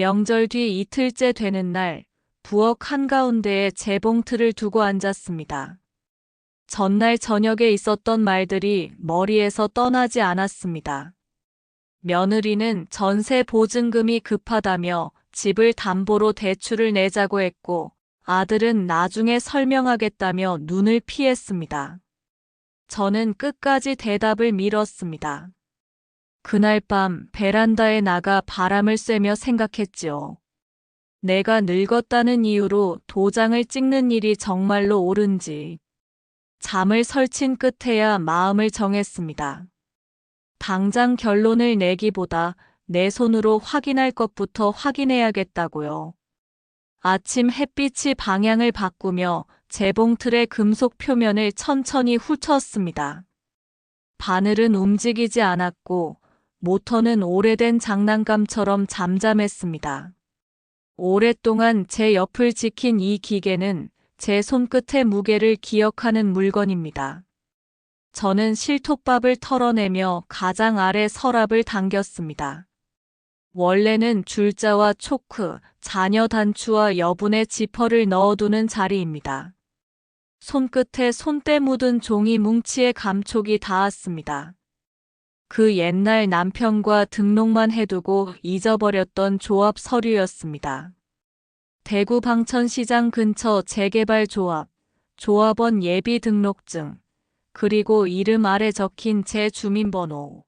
명절 뒤 이틀째 되는 날, 부엌 한가운데에 재봉틀을 두고 앉았습니다. 전날 저녁에 있었던 말들이 머리에서 떠나지 않았습니다. 며느리는 전세 보증금이 급하다며 집을 담보로 대출을 내자고 했고, 아들은 나중에 설명하겠다며 눈을 피했습니다. 저는 끝까지 대답을 미뤘습니다. 그날 밤 베란다에 나가 바람을 쐬며 생각했지요. 내가 늙었다는 이유로 도장을 찍는 일이 정말로 옳은지. 잠을 설친 끝에야 마음을 정했습니다. 당장 결론을 내기보다 내 손으로 확인할 것부터 확인해야겠다고요. 아침 햇빛이 방향을 바꾸며 재봉틀의 금속 표면을 천천히 훑었습니다. 바늘은 움직이지 않았고 모터는 오래된 장난감처럼 잠잠했습니다. 오랫동안 제 옆을 지킨 이 기계는 제 손끝의 무게를 기억하는 물건입니다. 저는 실톱밥을 털어내며 가장 아래 서랍을 당겼습니다. 원래는 줄자와 초크, 잔여 단추와 여분의 지퍼를 넣어두는 자리입니다. 손끝에 손때 묻은 종이 뭉치에 감촉이 닿았습니다. 그 옛날 남편과 등록만 해두고 잊어버렸던 조합 서류였습니다. 대구 방천시장 근처 재개발 조합, 조합원 예비 등록증, 그리고 이름 아래 적힌 제 주민번호.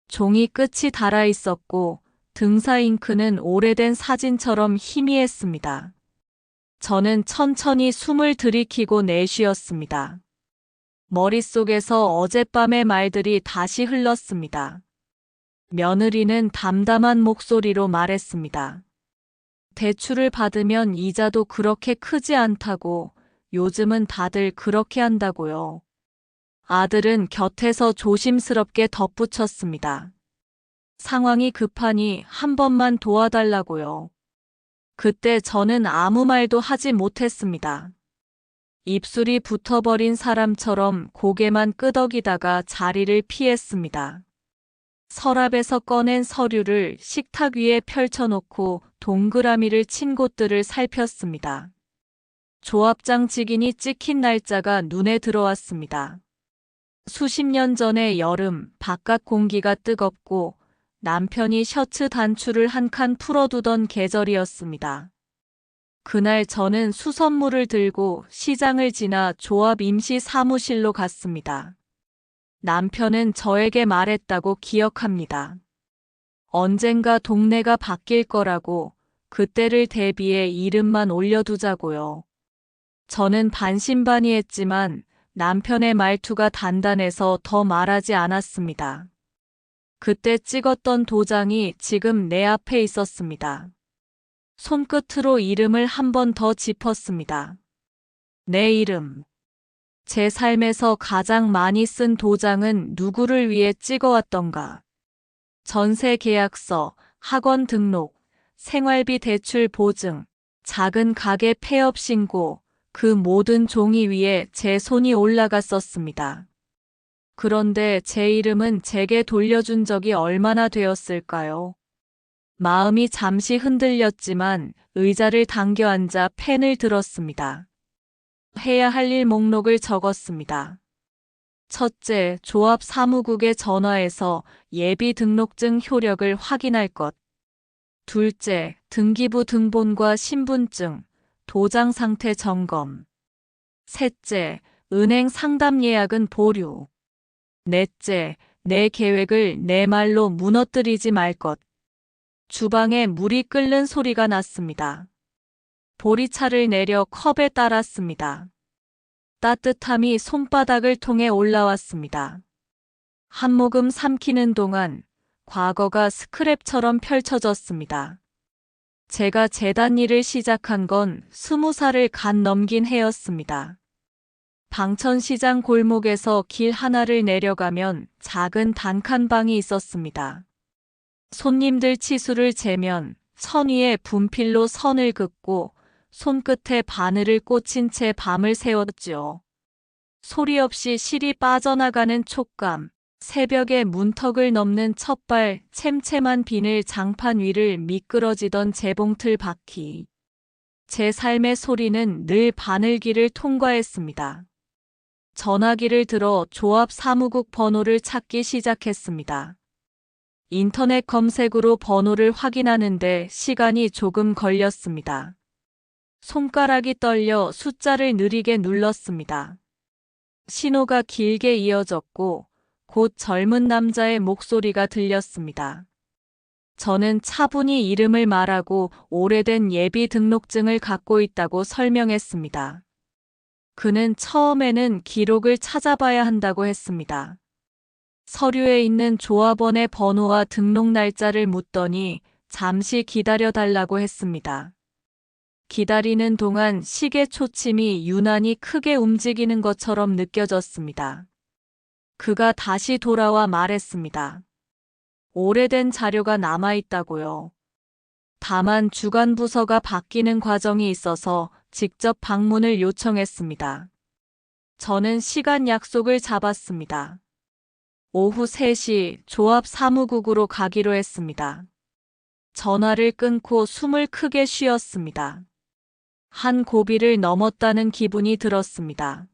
종이 끝이 닳아 있었고 등사 잉크는 오래된 사진처럼 희미했습니다. 저는 천천히 숨을 들이키고 내쉬었습니다. 머릿속에서 어젯밤의 말들이 다시 흘렀습니다. 며느리는 담담한 목소리로 말했습니다. 대출을 받으면 이자도 그렇게 크지 않다고, 요즘은 다들 그렇게 한다고요. 아들은 곁에서 조심스럽게 덧붙였습니다. 상황이 급하니 한 번만 도와달라고요. 그때 저는 아무 말도 하지 못했습니다. 입술이 붙어버린 사람처럼 고개만 끄덕이다가 자리를 피했습니다. 서랍에서 꺼낸 서류를 식탁 위에 펼쳐놓고 동그라미를 친 곳들을 살폈습니다. 조합장 직인이 찍힌 날짜가 눈에 들어왔습니다. 수십 년 전의 여름, 바깥 공기가 뜨겁고 남편이 셔츠 단추를 한 칸 풀어두던 계절이었습니다. 그날 저는 수선물을 들고 시장을 지나 조합 임시 사무실로 갔습니다. 남편은 저에게 말했다고 기억합니다. 언젠가 동네가 바뀔 거라고, 그때를 대비해 이름만 올려두자고요. 저는 반신반의했지만 남편의 말투가 단단해서 더 말하지 않았습니다. 그때 찍었던 도장이 지금 내 앞에 있었습니다. 손끝으로 이름을 한 번 더 짚었습니다. 내 이름. 제 삶에서 가장 많이 쓴 도장은 누구를 위해 찍어왔던가. 전세 계약서, 학원 등록, 생활비 대출 보증, 작은 가게 폐업 신고, 그 모든 종이 위에 제 손이 올라갔었습니다. 그런데 제 이름은 제게 돌려준 적이 얼마나 되었을까요? 마음이 잠시 흔들렸지만 의자를 당겨 앉아 펜을 들었습니다. 해야 할 일 목록을 적었습니다. 첫째, 조합 사무국에 전화해서 예비 등록증 효력을 확인할 것. 둘째, 등기부 등본과 신분증, 도장 상태 점검. 셋째, 은행 상담 예약은 보류. 넷째, 내 계획을 내 말로 무너뜨리지 말 것. 주방에 물이 끓는 소리가 났습니다. 보리차를 내려 컵에 따랐습니다. 따뜻함이 손바닥을 통해 올라왔습니다. 한 모금 삼키는 동안 과거가 스크랩처럼 펼쳐졌습니다. 제가 재단 일을 시작한 건 20살을 갓 넘긴 해였습니다. 방천시장 골목에서 길 하나를 내려가면 작은 단칸방이 있었습니다. 손님들 치수를 재면 선 위에 분필로 선을 긋고 손끝에 바늘을 꽂힌 채 밤을 새웠지요. 소리 없이 실이 빠져나가는 촉감, 새벽에 문턱을 넘는 첫발 챈챈한 비늘 장판 위를 미끄러지던 재봉틀 바퀴. 제 삶의 소리는 늘 바늘길을 통과했습니다. 전화기를 들어 조합 사무국 번호를 찾기 시작했습니다. 인터넷 검색으로 번호를 확인하는데 시간이 조금 걸렸습니다. 손가락이 떨려 숫자를 느리게 눌렀습니다. 신호가 길게 이어졌고 곧 젊은 남자의 목소리가 들렸습니다. 저는 차분히 이름을 말하고 오래된 예비 등록증을 갖고 있다고 설명했습니다. 그는 처음에는 기록을 찾아봐야 한다고 했습니다. 서류에 있는 조합원의 번호와 등록 날짜를 묻더니 잠시 기다려달라고 했습니다. 기다리는 동안 시계 초침이 유난히 크게 움직이는 것처럼 느껴졌습니다. 그가 다시 돌아와 말했습니다. 오래된 자료가 남아있다고요. 다만 주간 부서가 바뀌는 과정이 있어서 직접 방문을 요청했습니다. 저는 시간 약속을 잡았습니다. 오후 3시 조합 사무국으로 가기로 했습니다. 전화를 끊고 숨을 크게 쉬었습니다. 한 고비를 넘었다는 기분이 들었습니다.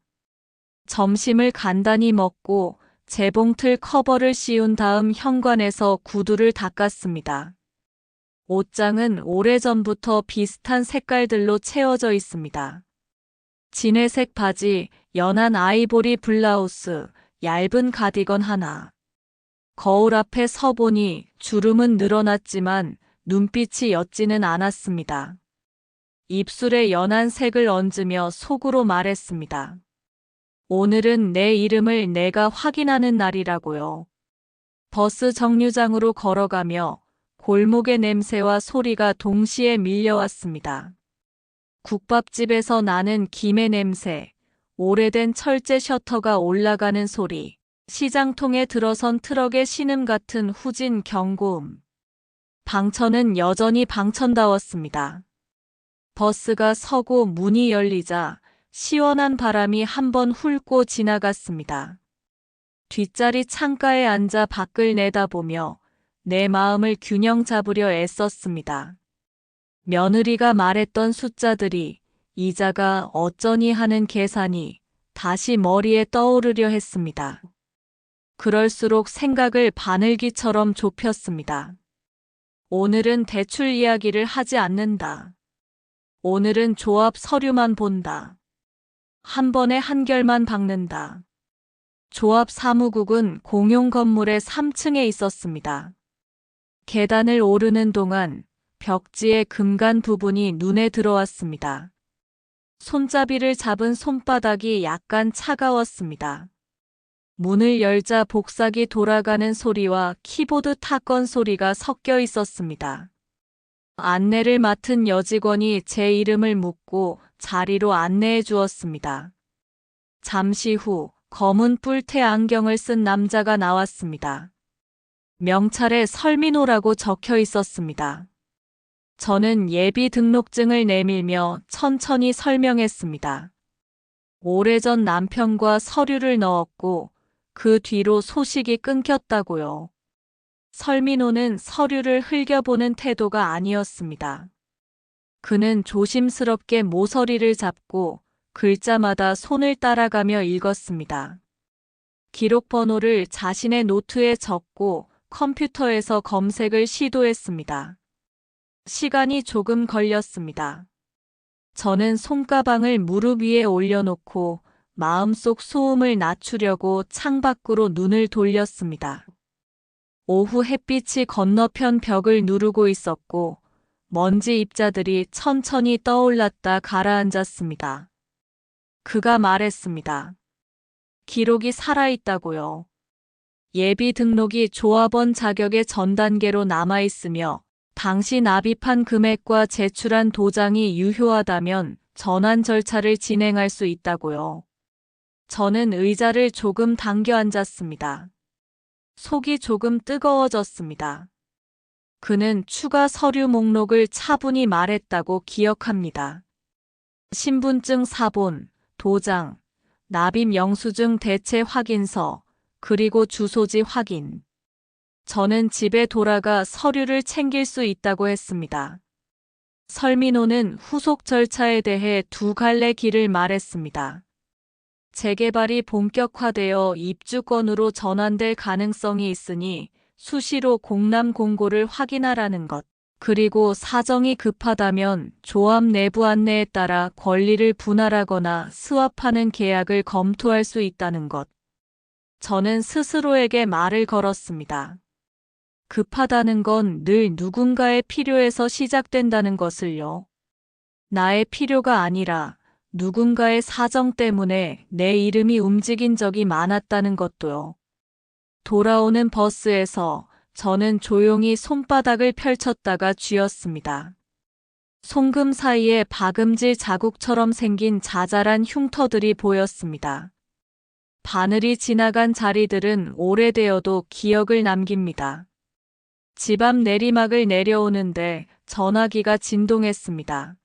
점심을 간단히 먹고 재봉틀 커버를 씌운 다음 현관에서 구두를 닦았습니다. 옷장은 오래전부터 비슷한 색깔들로 채워져 있습니다. 진회색 바지, 연한 아이보리 블라우스, 얇은 가디건 하나. 거울 앞에 서보니 주름은 늘어났지만 눈빛이 옅지는 않았습니다. 입술에 연한 색을 얹으며 속으로 말했습니다. 오늘은 내 이름을 내가 확인하는 날이라고요. 버스 정류장으로 걸어가며 골목의 냄새와 소리가 동시에 밀려왔습니다. 국밥집에서 나는 김의 냄새, 오래된 철제 셔터가 올라가는 소리, 시장통에 들어선 트럭의 신음 같은 후진 경고음. 방천은 여전히 방천다웠습니다. 버스가 서고 문이 열리자 시원한 바람이 한번 훑고 지나갔습니다. 뒷자리 창가에 앉아 밖을 내다보며 내 마음을 균형 잡으려 애썼습니다. 며느리가 말했던 숫자들이, 이자가 어쩌니 하는 계산이 다시 머리에 떠오르려 했습니다. 그럴수록 생각을 바늘기처럼 좁혔습니다. 오늘은 대출 이야기를 하지 않는다. 오늘은 조합 서류만 본다. 한 번에 한결만 박는다. 조합 사무국은 공용 건물의 3층에 있었습니다. 계단을 오르는 동안 벽지의 금간 부분이 눈에 들어왔습니다. 손잡이를 잡은 손바닥이 약간 차가웠습니다. 문을 열자 복사기 돌아가는 소리와 키보드 타건 소리가 섞여 있었습니다. 안내를 맡은 여직원이 제 이름을 묻고 자리로 안내해 주었습니다. 잠시 후 검은 뿔테 안경을 쓴 남자가 나왔습니다. 명찰에 설민호라고 적혀 있었습니다. 저는 예비 등록증을 내밀며 천천히 설명했습니다. 오래전 남편과 서류를 넣었고 그 뒤로 소식이 끊겼다고요. 설민호는 서류를 흘겨보는 태도가 아니었습니다. 그는 조심스럽게 모서리를 잡고 글자마다 손을 따라가며 읽었습니다. 기록 번호를 자신의 노트에 적고 컴퓨터에서 검색을 시도했습니다. 시간이 조금 걸렸습니다. 저는 손가방을 무릎 위에 올려놓고 마음속 소음을 낮추려고 창밖으로 눈을 돌렸습니다. 오후 햇빛이 건너편 벽을 누르고 있었고 먼지 입자들이 천천히 떠올랐다 가라앉았습니다. 그가 말했습니다. 기록이 살아있다고요. 예비 등록이 조합원 자격의 전 단계로 남아있으며 당시 납입한 금액과 제출한 도장이 유효하다면 전환 절차를 진행할 수 있다고요. 저는 의자를 조금 당겨 앉았습니다. 속이 조금 뜨거워졌습니다. 그는 추가 서류 목록을 차분히 말했다고 기억합니다. 신분증 사본, 도장, 납입 영수증 대체 확인서, 그리고 주소지 확인. 저는 집에 돌아가 서류를 챙길 수 있다고 했습니다. 설민호는 후속 절차에 대해 두 갈래 길을 말했습니다. 재개발이 본격화되어 입주권으로 전환될 가능성이 있으니 수시로 공람 공고를 확인하라는 것. 그리고 사정이 급하다면 조합 내부 안내에 따라 권리를 분할하거나 스왑하는 계약을 검토할 수 있다는 것. 저는 스스로에게 말을 걸었습니다. 급하다는 건 늘 누군가의 필요에서 시작된다는 것을요. 나의 필요가 아니라 누군가의 사정 때문에 내 이름이 움직인 적이 많았다는 것도요. 돌아오는 버스에서 저는 조용히 손바닥을 펼쳤다가 쥐었습니다. 송금 사이에 박음질 자국처럼 생긴 자잘한 흉터들이 보였습니다. 바늘이 지나간 자리들은 오래되어도 기억을 남깁니다. 집 앞 내리막을 내려오는데 전화기가 진동했습니다.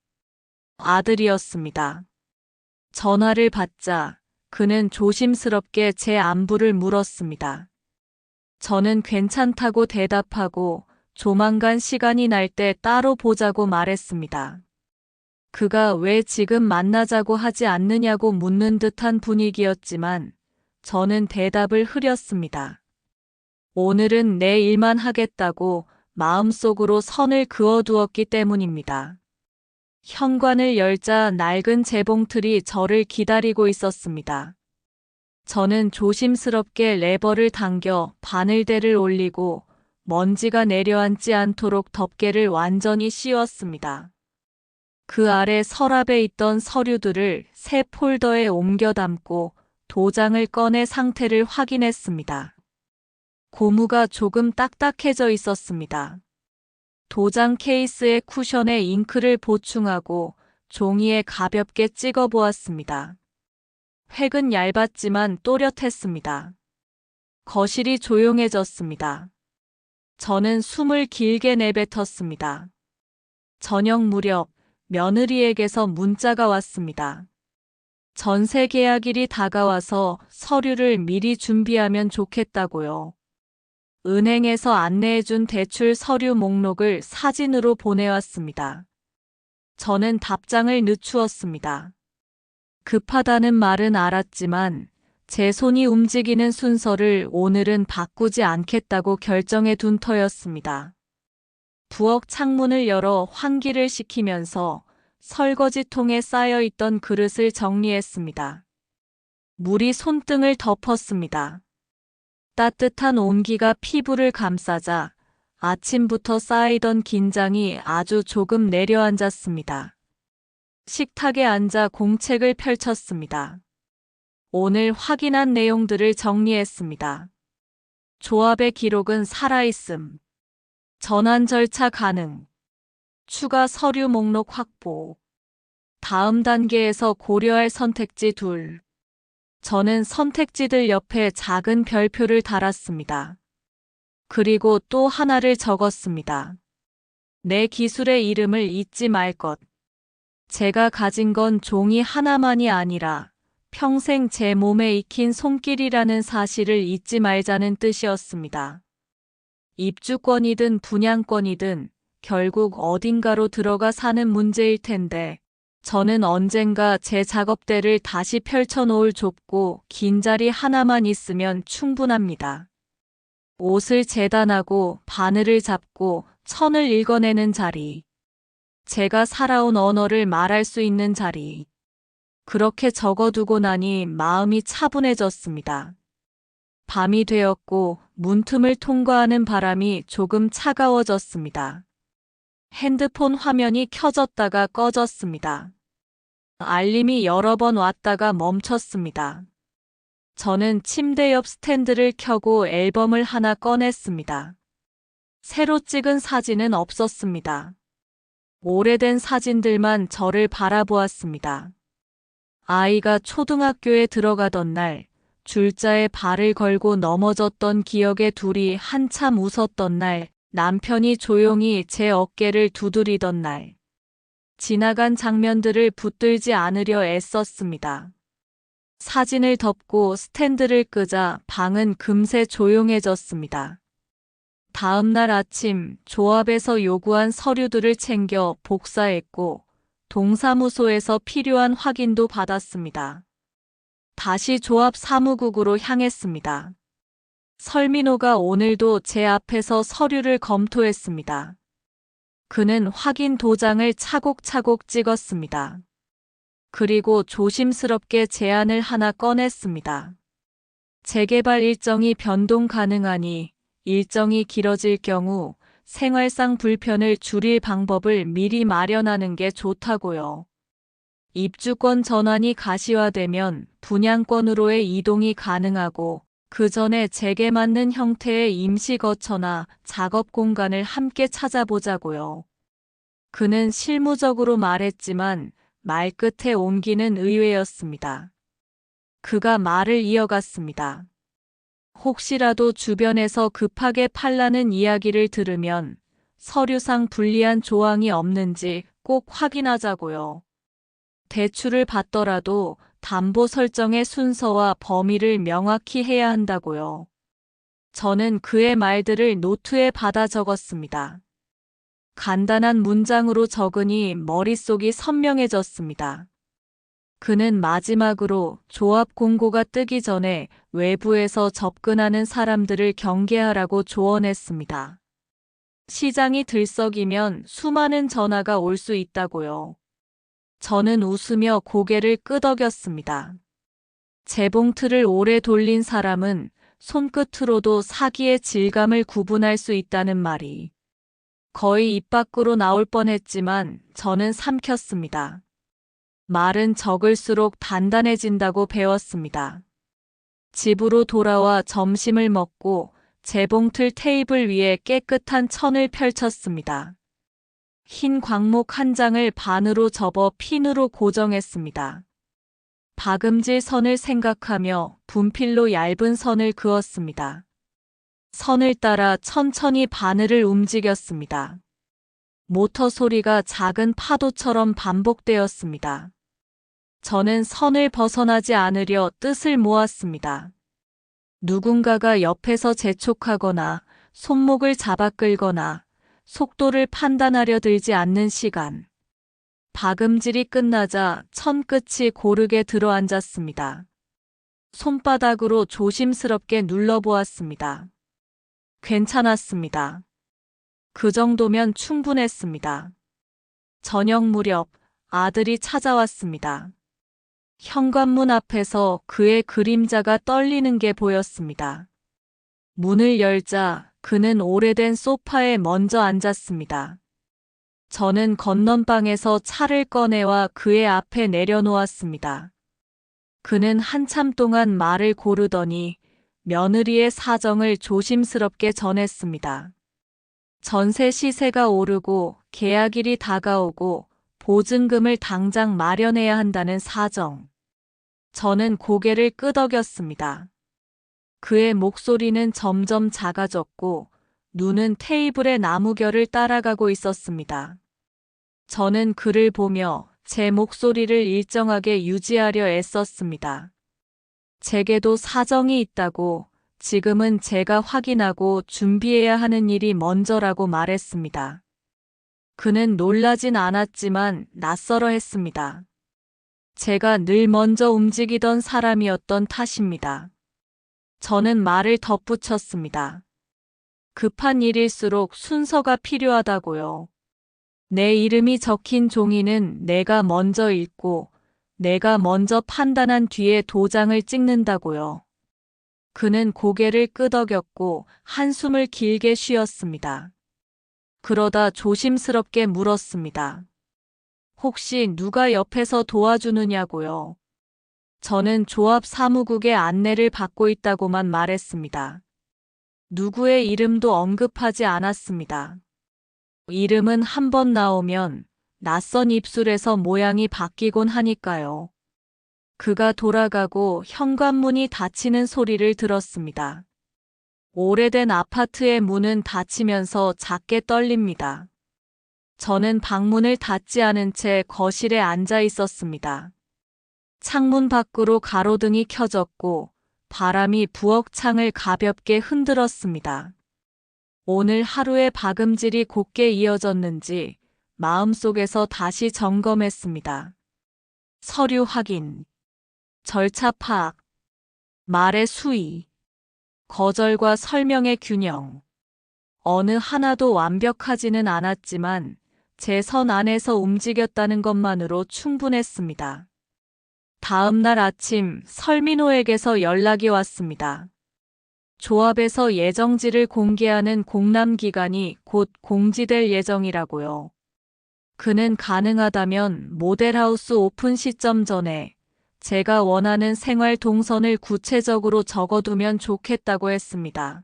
아들이었습니다. 전화를 받자 그는 조심스럽게 제 안부를 물었습니다. 저는 괜찮다고 대답하고 조만간 시간이 날 때 따로 보자고 말했습니다. 그가 왜 지금 만나자고 하지 않느냐고 묻는 듯한 분위기였지만 저는 대답을 흐렸습니다. 오늘은 내 일만 하겠다고 마음속으로 선을 그어두었기 때문입니다. 현관을 열자 낡은 재봉틀이 저를 기다리고 있었습니다. 저는 조심스럽게 레버를 당겨 바늘대를 올리고 먼지가 내려앉지 않도록 덮개를 완전히 씌웠습니다. 그 아래 서랍에 있던 서류들을 새 폴더에 옮겨 담고 도장을 꺼내 상태를 확인했습니다. 고무가 조금 딱딱해져 있었습니다. 도장 케이스의 쿠션에 잉크를 보충하고 종이에 가볍게 찍어 보았습니다. 획은 얇았지만 또렷했습니다. 거실이 조용해졌습니다. 저는 숨을 길게 내뱉었습니다. 저녁 무렵 며느리에게서 문자가 왔습니다. 전세 계약일이 다가와서 서류를 미리 준비하면 좋겠다고요. 은행에서 안내해준 대출 서류 목록을 사진으로 보내왔습니다. 저는 답장을 늦추었습니다. 급하다는 말은 알았지만 제 손이 움직이는 순서를 오늘은 바꾸지 않겠다고 결정해 둔 터였습니다. 부엌 창문을 열어 환기를 시키면서 설거지통에 쌓여있던 그릇을 정리했습니다. 물이 손등을 덮었습니다. 따뜻한 온기가 피부를 감싸자 아침부터 쌓이던 긴장이 아주 조금 내려앉았습니다. 식탁에 앉아 공책을 펼쳤습니다. 오늘 확인한 내용들을 정리했습니다. 조합의 기록은 살아있음. 전환 절차 가능. 추가 서류 목록 확보. 다음 단계에서 고려할 선택지 2. 저는 선택지들 옆에 작은 별표를 달았습니다. 그리고 또 하나를 적었습니다. 내 기술의 이름을 잊지 말 것. 제가 가진 건 종이 하나만이 아니라 평생 제 몸에 익힌 손길이라는 사실을 잊지 말자는 뜻이었습니다. 입주권이든 분양권이든 결국 어딘가로 들어가 사는 문제일 텐데 저는 언젠가 제 작업대를 다시 펼쳐놓을 좁고 긴 자리 하나만 있으면 충분합니다. 옷을 재단하고 바늘을 잡고 천을 읽어내는 자리. 제가 살아온 언어를 말할 수 있는 자리. 그렇게 적어두고 나니 마음이 차분해졌습니다. 밤이 되었고 문틈을 통과하는 바람이 조금 차가워졌습니다. 핸드폰 화면이 켜졌다가 꺼졌습니다. 알림이 여러 번 왔다가 멈췄습니다. 저는 침대 옆 스탠드를 켜고 앨범을 하나 꺼냈습니다. 새로 찍은 사진은 없었습니다. 오래된 사진들만 저를 바라보았습니다. 아이가 초등학교에 들어가던 날, 줄자에 발을 걸고 넘어졌던 기억의 둘이 한참 웃었던 날, 남편이 조용히 제 어깨를 두드리던 날. 지나간 장면들을 붙들지 않으려 애썼습니다. 사진을 덮고 스탠드를 끄자 방은 금세 조용해졌습니다. 다음 날 아침 조합에서 요구한 서류들을 챙겨 복사했고 동사무소에서 필요한 확인도 받았습니다. 다시 조합 사무국으로 향했습니다. 설민호가 오늘도 제 앞에서 서류를 검토했습니다. 그는 확인 도장을 차곡차곡 찍었습니다. 그리고 조심스럽게 제안을 하나 꺼냈습니다. 재개발 일정이 변동 가능하니 일정이 길어질 경우 생활상 불편을 줄일 방법을 미리 마련하는 게 좋다고요. 입주권 전환이 가시화되면 분양권으로의 이동이 가능하고 그 전에 재개 맞는 형태의 임시 거처나 작업 공간을 함께 찾아보자고요. 그는 실무적으로 말했지만 말끝에 옮기는 의외였습니다. 그가 말을 이어갔습니다. 혹시라도 주변에서 급하게 팔라는 이야기를 들으면 서류상 불리한 조항이 없는지 꼭 확인하자고요. 대출을 받더라도 담보 설정의 순서와 범위를 명확히 해야 한다고요. 저는 그의 말들을 노트에 받아 적었습니다. 간단한 문장으로 적으니 머릿속이 선명해졌습니다. 그는 마지막으로 조합 공고가 뜨기 전에 외부에서 접근하는 사람들을 경계하라고 조언했습니다. 시장이 들썩이면 수많은 전화가 올 수 있다고요. 저는 웃으며 고개를 끄덕였습니다. 재봉틀을 오래 돌린 사람은 손끝으로도 사기의 질감을 구분할 수 있다는 말이 거의 입 밖으로 나올 뻔했지만 저는 삼켰습니다. 말은 적을수록 단단해진다고 배웠습니다. 집으로 돌아와 점심을 먹고 재봉틀 테이블 위에 깨끗한 천을 펼쳤습니다. 흰 광목 한 장을 반으로 접어 핀으로 고정했습니다. 박음질 선을 생각하며 분필로 얇은 선을 그었습니다. 선을 따라 천천히 바늘을 움직였습니다. 모터 소리가 작은 파도처럼 반복되었습니다. 저는 선을 벗어나지 않으려 뜻을 모았습니다. 누군가가 옆에서 재촉하거나 손목을 잡아 끌거나 속도를 판단하려 들지 않는 시간. 박음질이 끝나자 천 끝이 고르게 들어앉았습니다. 손바닥으로 조심스럽게 눌러보았습니다. 괜찮았습니다. 그 정도면 충분했습니다. 저녁 무렵 아들이 찾아왔습니다. 현관문 앞에서 그의 그림자가 떨리는 게 보였습니다. 문을 열자 그는 오래된 소파에 먼저 앉았습니다. 저는 건넌방에서 차를 꺼내와 그의 앞에 내려놓았습니다. 그는 한참 동안 말을 고르더니 며느리의 사정을 조심스럽게 전했습니다. 전세 시세가 오르고 계약일이 다가오고 보증금을 당장 마련해야 한다는 사정. 저는 고개를 끄덕였습니다. 그의 목소리는 점점 작아졌고 눈은 테이블의 나무결을 따라가고 있었습니다. 저는 그를 보며 제 목소리를 일정하게 유지하려 애썼습니다. 제게도 사정이 있다고 지금은 제가 확인하고 준비해야 하는 일이 먼저라고 말했습니다. 그는 놀라진 않았지만 낯설어 했습니다. 제가 늘 먼저 움직이던 사람이었던 탓입니다. 저는 말을 덧붙였습니다. 급한 일일수록 순서가 필요하다고요. 내 이름이 적힌 종이는 내가 먼저 읽고 내가 먼저 판단한 뒤에 도장을 찍는다고요. 그는 고개를 끄덕였고 한숨을 길게 쉬었습니다. 그러다 조심스럽게 물었습니다. 혹시 누가 옆에서 도와주느냐고요? 저는 조합 사무국의 안내를 받고 있다고만 말했습니다. 누구의 이름도 언급하지 않았습니다. 이름은 한 번 나오면 낯선 입술에서 모양이 바뀌곤 하니까요. 그가 돌아가고 현관문이 닫히는 소리를 들었습니다. 오래된 아파트의 문은 닫히면서 작게 떨립니다. 저는 방문을 닫지 않은 채 거실에 앉아 있었습니다. 창문 밖으로 가로등이 켜졌고 바람이 부엌 창을 가볍게 흔들었습니다. 오늘 하루의 박음질이 곧게 이어졌는지 마음속에서 다시 점검했습니다. 서류 확인, 절차 파악, 말의 수위, 거절과 설명의 균형. 어느 하나도 완벽하지는 않았지만 제 선 안에서 움직였다는 것만으로 충분했습니다. 다음 날 아침 설민호에게서 연락이 왔습니다. 조합에서 예정지를 공개하는 공람 기간이 곧 공지될 예정이라고요. 그는 가능하다면 모델하우스 오픈 시점 전에 제가 원하는 생활 동선을 구체적으로 적어두면 좋겠다고 했습니다.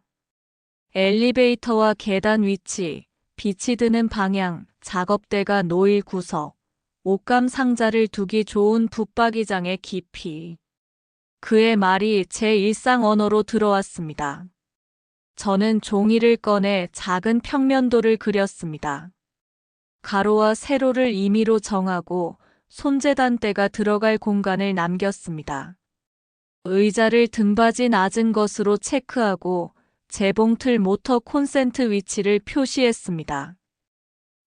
엘리베이터와 계단 위치, 빛이 드는 방향, 작업대가 놓일 구석, 옷감 상자를 두기 좋은 붙박이장의 깊이. 그의 말이 제 일상 언어로 들어왔습니다. 저는 종이를 꺼내 작은 평면도를 그렸습니다. 가로와 세로를 임의로 정하고 손재단대가 들어갈 공간을 남겼습니다. 의자를 등받이 낮은 것으로 체크하고 재봉틀 모터 콘센트 위치를 표시했습니다.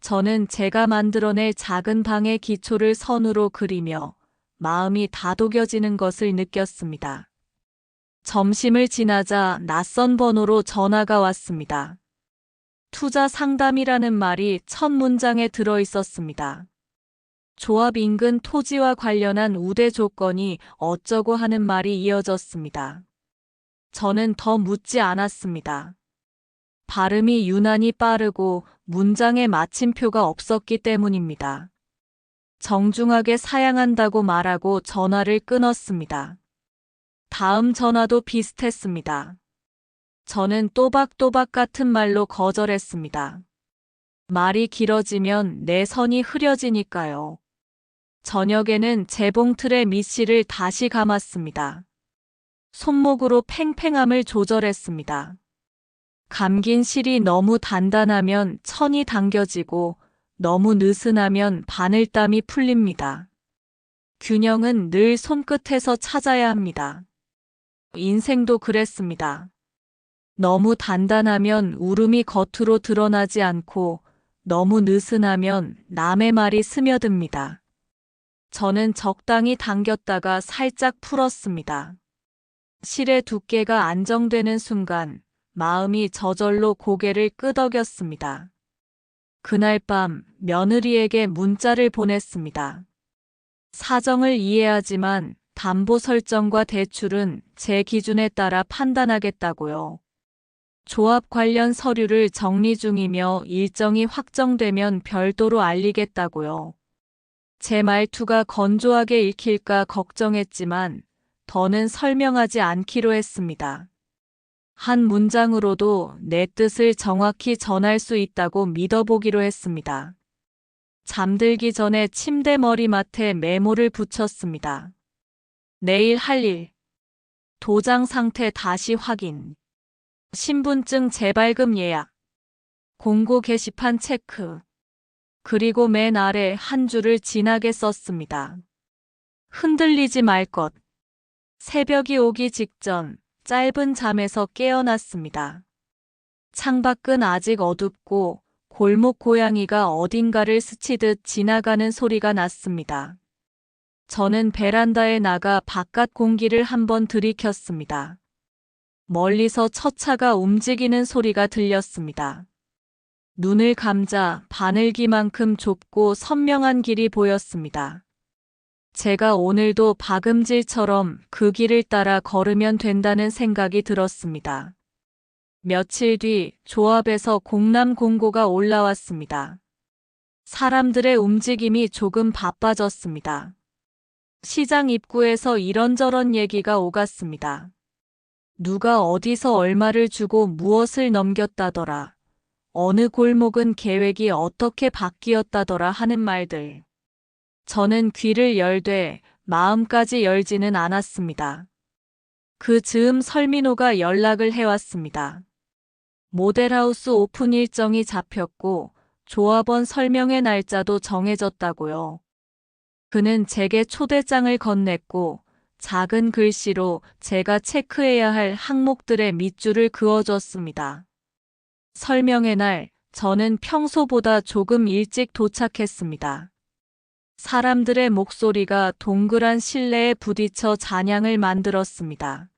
저는 제가 만들어낼 작은 방의 기초를 선으로 그리며 마음이 다독여지는 것을 느꼈습니다. 점심을 지나자 낯선 번호로 전화가 왔습니다. 투자 상담이라는 말이 첫 문장에 들어 있었습니다. 조합 인근 토지와 관련한 우대 조건이 어쩌고 하는 말이 이어졌습니다. 저는 더 묻지 않았습니다. 발음이 유난히 빠르고 문장에 마침표가 없었기 때문입니다. 정중하게 사양한다고 말하고 전화를 끊었습니다. 다음 전화도 비슷했습니다. 저는 또박또박 같은 말로 거절했습니다. 말이 길어지면 내 선이 흐려지니까요. 저녁에는 재봉틀에 밑실을 다시 감았습니다. 손목으로 팽팽함을 조절했습니다. 감긴 실이 너무 단단하면 천이 당겨지고 너무 느슨하면 바늘땀이 풀립니다. 균형은 늘 손끝에서 찾아야 합니다. 인생도 그랬습니다. 너무 단단하면 울음이 겉으로 드러나지 않고 너무 느슨하면 남의 말이 스며듭니다. 저는 적당히 당겼다가 살짝 풀었습니다. 실의 두께가 안정되는 순간 마음이 저절로 고개를 끄덕였습니다. 그날 밤 며느리에게 문자를 보냈습니다. 사정을 이해하지만 담보 설정과 대출은 제 기준에 따라 판단하겠다고요. 조합 관련 서류를 정리 중이며 일정이 확정되면 별도로 알리겠다고요. 제 말투가 건조하게 읽힐까 걱정했지만 더는 설명하지 않기로 했습니다. 한 문장으로도 내 뜻을 정확히 전할 수 있다고 믿어보기로 했습니다. 잠들기 전에 침대 머리맡에 메모를 붙였습니다. 내일 할 일, 도장 상태 다시 확인, 신분증 재발급 예약, 공고 게시판 체크, 그리고 맨 아래 한 줄을 진하게 썼습니다. 흔들리지 말 것. 새벽이 오기 직전 짧은 잠에서 깨어났습니다. 창밖은 아직 어둡고 골목 고양이가 어딘가를 스치듯 지나가는 소리가 났습니다. 저는 베란다에 나가 바깥 공기를 한번 들이켰습니다. 멀리서 첫차가 움직이는 소리가 들렸습니다. 눈을 감자 바늘기만큼 좁고 선명한 길이 보였습니다. 제가 오늘도 박음질처럼 그 길을 따라 걸으면 된다는 생각이 들었습니다. 며칠 뒤 조합에서 공람 공고가 올라왔습니다. 사람들의 움직임이 조금 바빠졌습니다. 시장 입구에서 이런저런 얘기가 오갔습니다. 누가 어디서 얼마를 주고 무엇을 넘겼다더라. 어느 골목은 계획이 어떻게 바뀌었다더라 하는 말들. 저는 귀를 열되 마음까지 열지는 않았습니다. 그 즈음 설민호가 연락을 해왔습니다. 모델하우스 오픈 일정이 잡혔고 조합원 설명회 날짜도 정해졌다고요. 그는 제게 초대장을 건넸고 작은 글씨로 제가 체크해야 할 항목들의 밑줄을 그어줬습니다. 설명의 날, 저는 평소보다 조금 일찍 도착했습니다. 사람들의 목소리가 동그란 실내에 부딪혀 잔향을 만들었습니다.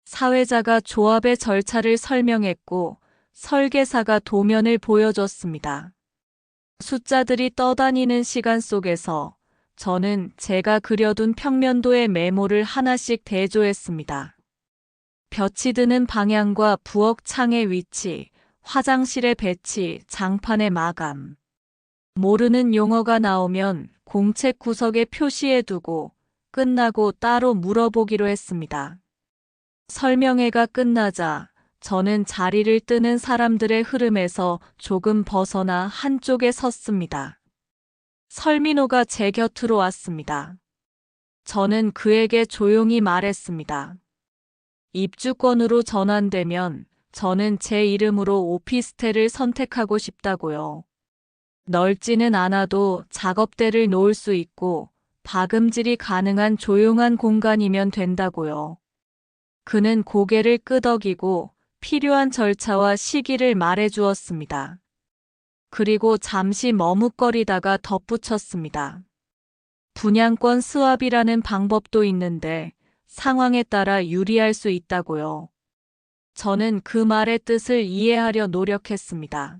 사회자가 조합의 절차를 설명했고 설계사가 도면을 보여줬습니다. 숫자들이 떠다니는 시간 속에서 저는 제가 그려둔 평면도의 메모를 하나씩 대조했습니다. 볕이 드는 방향과 부엌 창의 위치, 화장실의 배치, 장판의 마감. 모르는 용어가 나오면 공책 구석에 표시해두고 끝나고 따로 물어보기로 했습니다. 설명회가 끝나자 저는 자리를 뜨는 사람들의 흐름에서 조금 벗어나 한쪽에 섰습니다. 설민호가 제 곁으로 왔습니다. 저는 그에게 조용히 말했습니다. 입주권으로 전환되면 저는 제 이름으로 오피스텔을 선택하고 싶다고요. 넓지는 않아도 작업대를 놓을 수 있고 박음질이 가능한 조용한 공간이면 된다고요. 그는 고개를 끄덕이고 필요한 절차와 시기를 말해주었습니다. 그리고 잠시 머뭇거리다가 덧붙였습니다. 분양권 스왑이라는 방법도 있는데 상황에 따라 유리할 수 있다고요. 저는 그 말의 뜻을 이해하려 노력했습니다.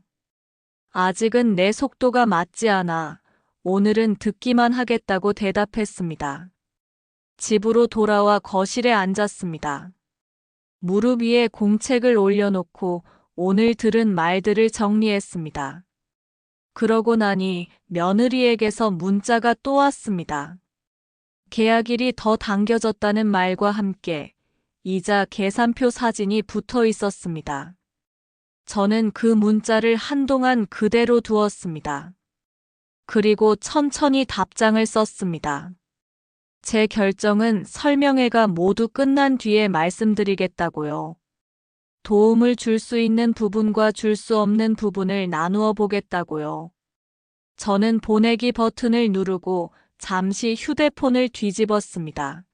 아직은 내 속도가 맞지 않아 오늘은 듣기만 하겠다고 대답했습니다. 집으로 돌아와 거실에 앉았습니다. 무릎 위에 공책을 올려놓고 오늘 들은 말들을 정리했습니다. 그러고 나니 며느리에게서 문자가 또 왔습니다. 계약일이 더 당겨졌다는 말과 함께 이자 계산표 사진이 붙어 있었습니다. 저는 그 문자를 한동안 그대로 두었습니다. 그리고 천천히 답장을 썼습니다. 제 결정은 설명회가 모두 끝난 뒤에 말씀드리겠다고요. 도움을 줄 수 있는 부분과 줄 수 없는 부분을 나누어 보겠다고요. 저는 보내기 버튼을 누르고 잠시 휴대폰을 뒤집었습니다.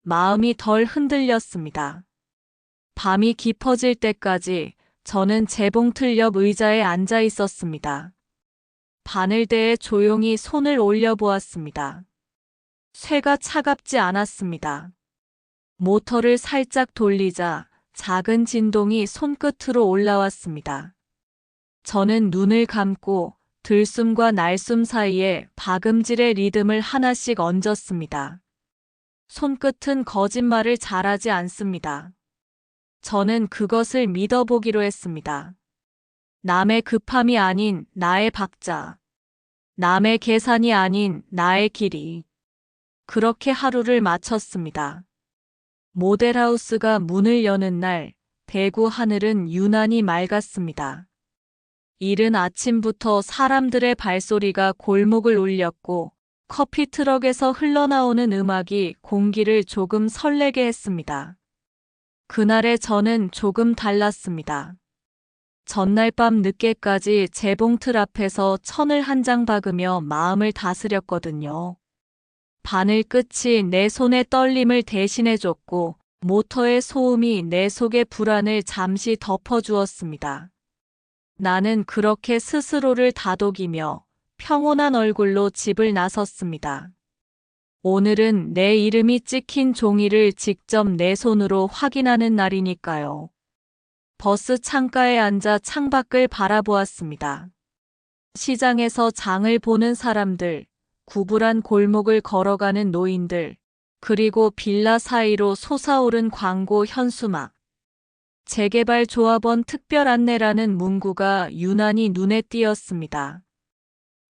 마음이 덜 흔들렸습니다. 밤이 깊어질 때까지 저는 재봉틀 옆 의자에 앉아 있었습니다. 바늘대에 조용히 손을 올려보았습니다. 쇠가 차갑지 않았습니다. 모터를 살짝 돌리자 작은 진동이 손끝으로 올라왔습니다. 저는 눈을 감고 들숨과 날숨 사이에 박음질의 리듬을 하나씩 얹었습니다. 손끝은 거짓말을 잘하지 않습니다. 저는 그것을 믿어보기로 했습니다. 남의 급함이 아닌 나의 박자. 남의 계산이 아닌 나의 길이. 그렇게 하루를 마쳤습니다. 모델하우스가 문을 여는 날, 대구 하늘은 유난히 맑았습니다. 이른 아침부터 사람들의 발소리가 골목을 울렸고 커피 트럭에서 흘러나오는 음악이 공기를 조금 설레게 했습니다. 그날의 저는 조금 달랐습니다. 전날 밤 늦게까지 재봉틀 앞에서 천을 한 장 박으며 마음을 다스렸거든요. 바늘 끝이 내 손의 떨림을 대신해줬고 모터의 소음이 내 속의 불안을 잠시 덮어주었습니다. 나는 그렇게 스스로를 다독이며 평온한 얼굴로 집을 나섰습니다. 오늘은 내 이름이 찍힌 종이를 직접 내 손으로 확인하는 날이니까요. 버스 창가에 앉아 창밖을 바라보았습니다. 시장에서 장을 보는 사람들, 구불한 골목을 걸어가는 노인들, 그리고 빌라 사이로 솟아오른 광고 현수막. 재개발 조합원 특별 안내라는 문구가 유난히 눈에 띄었습니다.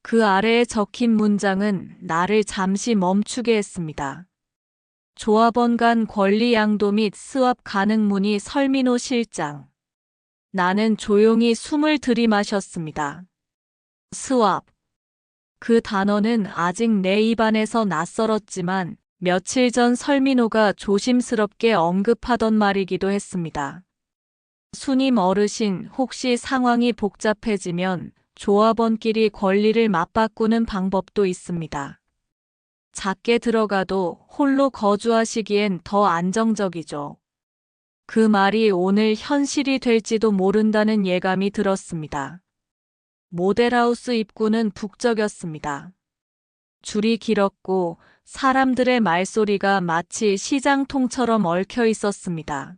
그 아래에 적힌 문장은 나를 잠시 멈추게 했습니다. 조합원 간 권리 양도 및 스왑 가능 문의 설민호 실장. 나는 조용히 숨을 들이마셨습니다. 스왑. 그 단어는 아직 내 입안에서 낯설었지만 며칠 전 설민호가 조심스럽게 언급하던 말이기도 했습니다. 수님 어르신, 혹시 상황이 복잡해지면 조합원끼리 권리를 맞바꾸는 방법도 있습니다. 작게 들어가도 홀로 거주하시기엔 더 안정적이죠. 그 말이 오늘 현실이 될지도 모른다는 예감이 들었습니다. 모델하우스 입구는 북적였습니다. 줄이 길었고 사람들의 말소리가 마치 시장통처럼 얽혀 있었습니다.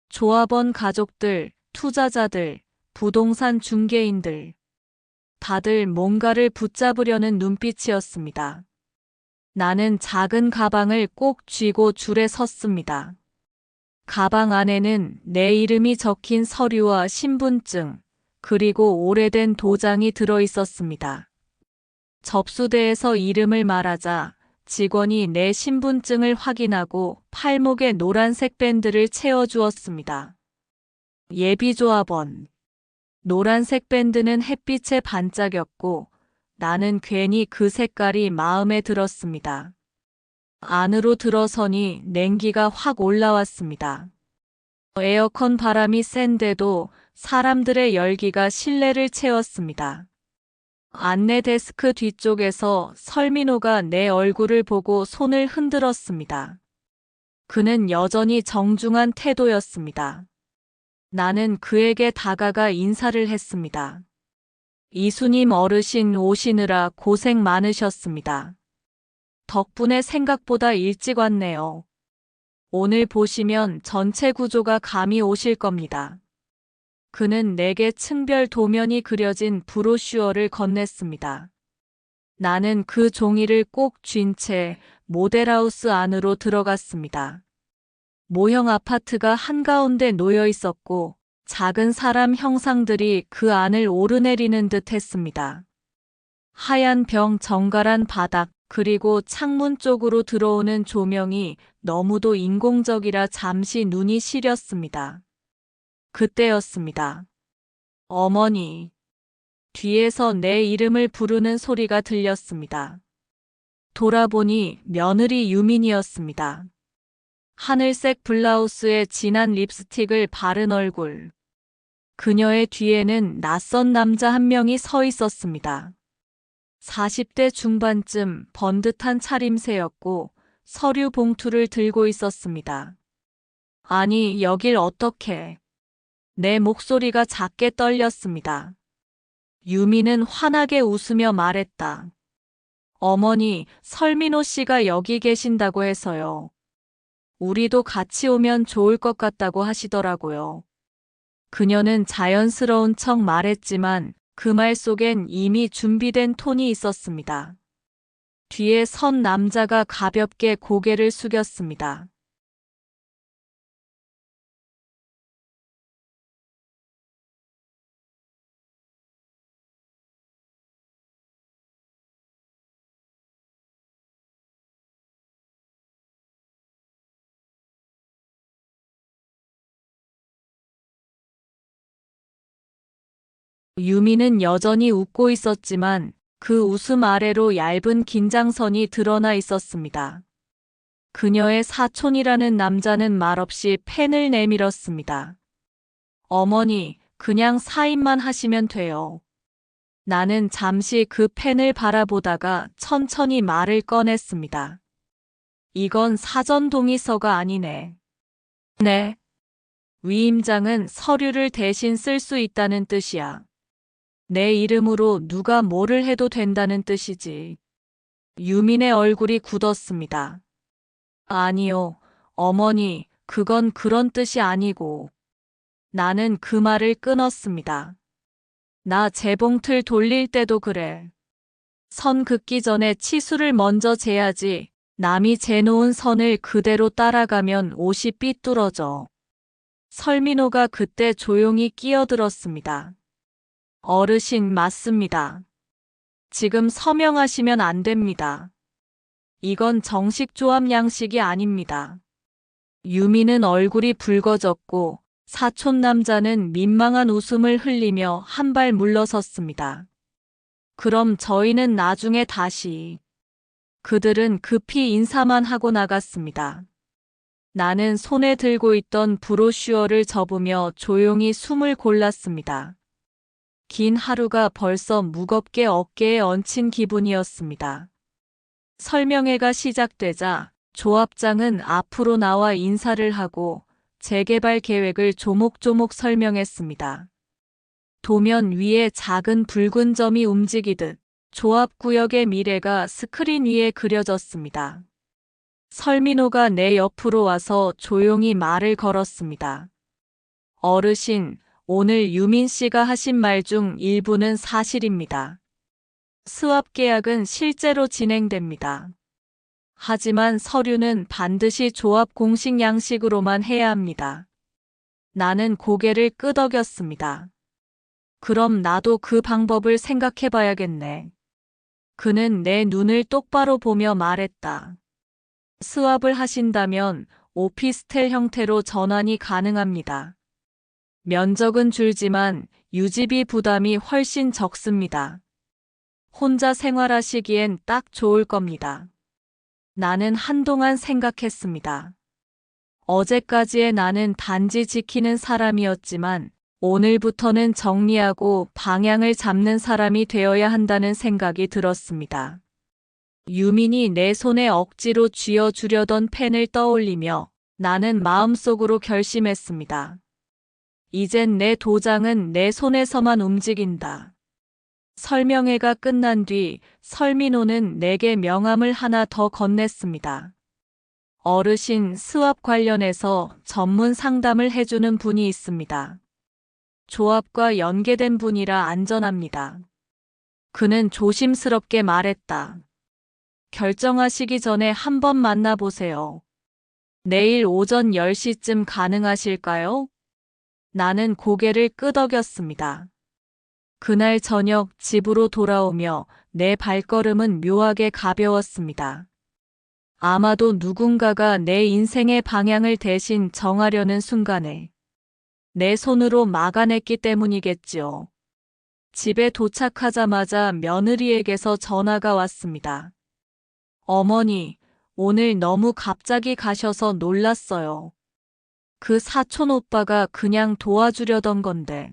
조합원 가족들, 투자자들, 부동산 중개인들. 다들 뭔가를 붙잡으려는 눈빛이었습니다. 나는 작은 가방을 꼭 쥐고 줄에 섰습니다. 가방 안에는 내 이름이 적힌 서류와 신분증, 그리고 오래된 도장이 들어 있었습니다. 접수대에서 이름을 말하자 직원이 내 신분증을 확인하고 팔목에 노란색 밴드를 채워주었습니다. 예비조합원. 노란색 밴드는 햇빛에 반짝였고 나는 괜히 그 색깔이 마음에 들었습니다. 안으로 들어서니 냉기가 확 올라왔습니다. 에어컨 바람이 센데도 사람들의 열기가 실내를 채웠습니다. 안내 데스크 뒤쪽에서 설민호가 내 얼굴을 보고 손을 흔들었습니다. 그는 여전히 정중한 태도였습니다. 나는 그에게 다가가 인사를 했습니다. 이수님 어르신 오시느라 고생 많으셨습니다. 덕분에 생각보다 일찍 왔네요. 오늘 보시면 전체 구조가 감이 오실 겁니다. 그는 내게 층별 도면이 그려진 브로슈어를 건넸습니다. 나는 그 종이를 꼭 쥔 채 모델하우스 안으로 들어갔습니다. 모형 아파트가 한가운데 놓여 있었고 작은 사람 형상들이 그 안을 오르내리는 듯 했습니다. 하얀 벽, 정갈한 바닥, 그리고 창문 쪽으로 들어오는 조명이 너무도 인공적이라 잠시 눈이 시렸습니다. 그때였습니다. 어머니. 뒤에서 내 이름을 부르는 소리가 들렸습니다. 돌아보니 며느리 유민이었습니다. 하늘색 블라우스에 진한 립스틱을 바른 얼굴. 그녀의 뒤에는 낯선 남자 한 명이 서 있었습니다. 40대 중반쯤 번듯한 차림새였고 서류 봉투를 들고 있었습니다. 아니, 여길 어떻게? 내 목소리가 작게 떨렸습니다. 유미는 환하게 웃으며 말했다. 어머니, 설민호 씨가 여기 계신다고 해서요. 우리도 같이 오면 좋을 것 같다고 하시더라고요. 그녀는 자연스러운 척 말했지만 그 말 속엔 이미 준비된 톤이 있었습니다. 뒤에 선 남자가 가볍게 고개를 숙였습니다. 유미는 여전히 웃고 있었지만 그 웃음 아래로 얇은 긴장선이 드러나 있었습니다. 그녀의 사촌이라는 남자는 말없이 펜을 내밀었습니다. 어머니, 그냥 사인만 하시면 돼요. 나는 잠시 그 펜을 바라보다가 천천히 말을 꺼냈습니다. 이건 사전 동의서가 아니네. 네. 위임장은 서류를 대신 쓸 수 있다는 뜻이야. 내 이름으로 누가 뭐를 해도 된다는 뜻이지. 유민의 얼굴이 굳었습니다. 아니요, 어머니, 그건 그런 뜻이 아니고. 나는 그 말을 끊었습니다. 나 재봉틀 돌릴 때도 그래. 선 긋기 전에 치수를 먼저 재야지. 남이 재놓은 선을 그대로 따라가면 옷이 삐뚤어져. 설민호가 그때 조용히 끼어들었습니다. 어르신, 맞습니다. 지금 서명하시면 안 됩니다. 이건 정식 조합 양식이 아닙니다. 유미는 얼굴이 붉어졌고 사촌 남자는 민망한 웃음을 흘리며 한 발 물러섰습니다. 그럼 저희는 나중에 다시. 그들은 급히 인사만 하고 나갔습니다. 나는 손에 들고 있던 브로슈어를 접으며 조용히 숨을 골랐습니다. 긴 하루가 벌써 무겁게 어깨에 얹힌 기분이었습니다. 설명회가 시작되자 조합장은 앞으로 나와 인사를 하고 재개발 계획을 조목조목 설명했습니다. 도면 위에 작은 붉은 점이 움직이듯 조합구역의 미래가 스크린 위에 그려졌습니다. 설민호가 내 옆으로 와서 조용히 말을 걸었습니다. 어르신, 오늘 유민 씨가 하신 말 중 일부는 사실입니다. 스왑 계약은 실제로 진행됩니다. 하지만 서류는 반드시 조합 공식 양식으로만 해야 합니다. 나는 고개를 끄덕였습니다. 그럼 나도 그 방법을 생각해 봐야겠네. 그는 내 눈을 똑바로 보며 말했다. 스왑을 하신다면 오피스텔 형태로 전환이 가능합니다. 면적은 줄지만 유지비 부담이 훨씬 적습니다. 혼자 생활하시기엔 딱 좋을 겁니다. 나는 한동안 생각했습니다. 어제까지의 나는 단지 지키는 사람이었지만 오늘부터는 정리하고 방향을 잡는 사람이 되어야 한다는 생각이 들었습니다. 유민이 내 손에 억지로 쥐어주려던 펜을 떠올리며 나는 마음속으로 결심했습니다. 이젠 내 도장은 내 손에서만 움직인다. 설명회가 끝난 뒤 설민호는 내게 명함을 하나 더 건넸습니다. 어르신 스왑 관련해서 전문 상담을 해주는 분이 있습니다. 조합과 연계된 분이라 안전합니다. 그는 조심스럽게 말했다. 결정하시기 전에 한번 만나보세요. 내일 오전 10시쯤 가능하실까요? 나는 고개를 끄덕였습니다. 그날 저녁 집으로 돌아오며 내 발걸음은 묘하게 가벼웠습니다. 아마도 누군가가 내 인생의 방향을 대신 정하려는 순간에 내 손으로 막아냈기 때문이겠지요. 집에 도착하자마자 며느리에게서 전화가 왔습니다. 어머니, 오늘 너무 갑자기 가셔서 놀랐어요. 그 사촌 오빠가 그냥 도와주려던 건데.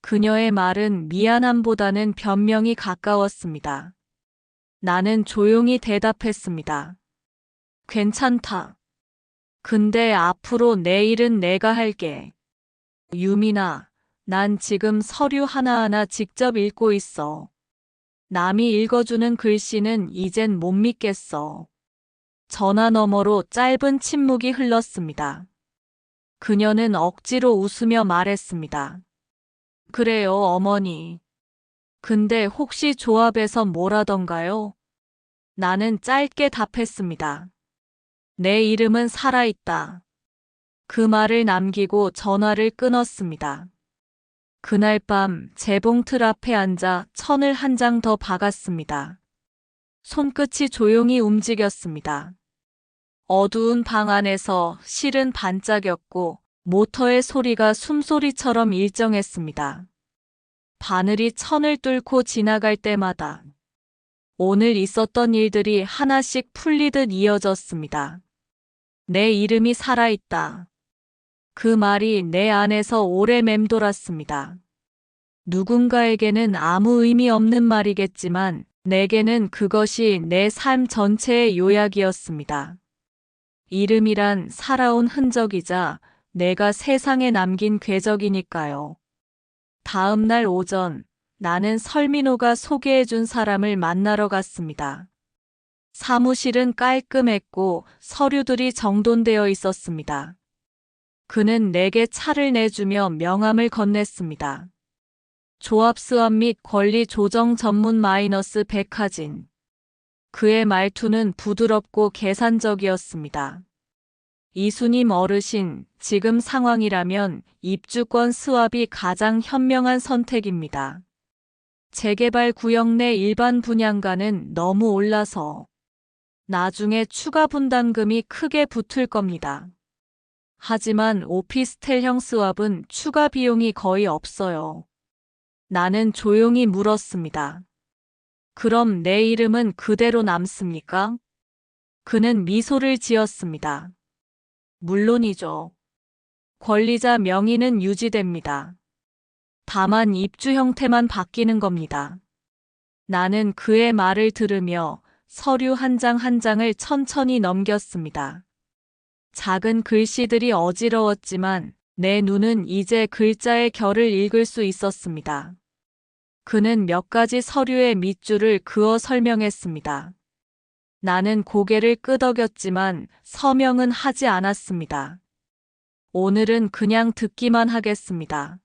그녀의 말은 미안함보다는 변명이 가까웠습니다. 나는 조용히 대답했습니다. 괜찮다. 근데 앞으로 내 일은 내가 할게. 유민아, 난 지금 서류 하나하나 직접 읽고 있어. 남이 읽어주는 글씨는 이젠 못 믿겠어. 전화 너머로 짧은 침묵이 흘렀습니다. 그녀는 억지로 웃으며 말했습니다. 그래요, 어머니. 근데 혹시 조합에서 뭐라던가요? 나는 짧게 답했습니다. 내 이름은 살아있다. 그 말을 남기고 전화를 끊었습니다. 그날 밤 재봉틀 앞에 앉아 천을 한 장 더 박았습니다. 손끝이 조용히 움직였습니다. 어두운 방 안에서 실은 반짝였고 모터의 소리가 숨소리처럼 일정했습니다. 바늘이 천을 뚫고 지나갈 때마다 오늘 있었던 일들이 하나씩 풀리듯 이어졌습니다. 내 이름이 살아있다. 그 말이 내 안에서 오래 맴돌았습니다. 누군가에게는 아무 의미 없는 말이겠지만 내게는 그것이 내 삶 전체의 요약이었습니다. 이름이란 살아온 흔적이자 내가 세상에 남긴 궤적이니까요. 다음 날 오전, 나는 설민호가 소개해준 사람을 만나러 갔습니다. 사무실은 깔끔했고 서류들이 정돈되어 있었습니다. 그는 내게 차를 내주며 명함을 건넸습니다. 조합 스왑 및 권리 조정 전문 마이너스 백화진. 그의 말투는 부드럽고 계산적이었습니다. 이수님 어르신, 지금 상황이라면 입주권 스왑이 가장 현명한 선택입니다. 재개발 구역 내 일반 분양가는 너무 올라서 나중에 추가 분담금이 크게 붙을 겁니다. 하지만 오피스텔형 스왑은 추가 비용이 거의 없어요. 나는 조용히 물었습니다. 그럼 내 이름은 그대로 남습니까? 그는 미소를 지었습니다. 물론이죠. 권리자 명의는 유지됩니다. 다만 입주 형태만 바뀌는 겁니다. 나는 그의 말을 들으며 서류 한 장 한 장을 천천히 넘겼습니다. 작은 글씨들이 어지러웠지만 내 눈은 이제 글자의 결을 읽을 수 있었습니다. 그는 몇 가지 서류의 밑줄을 그어 설명했습니다. 나는 고개를 끄덕였지만 서명은 하지 않았습니다. 오늘은 그냥 듣기만 하겠습니다.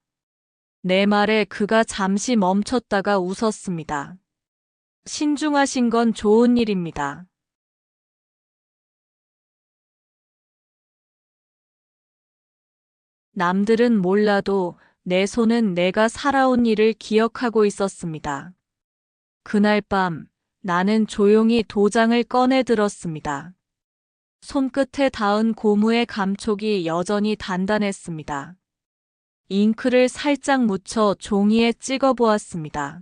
내 말에 그가 잠시 멈췄다가 웃었습니다. 신중하신 건 좋은 일입니다. 남들은 몰라도 내 손은 내가 살아온 일을 기억하고 있었습니다. 그날 밤 나는 조용히 도장을 꺼내 들었습니다. 손끝에 닿은 고무의 감촉이 여전히 단단했습니다. 잉크를 살짝 묻혀 종이에 찍어 보았습니다.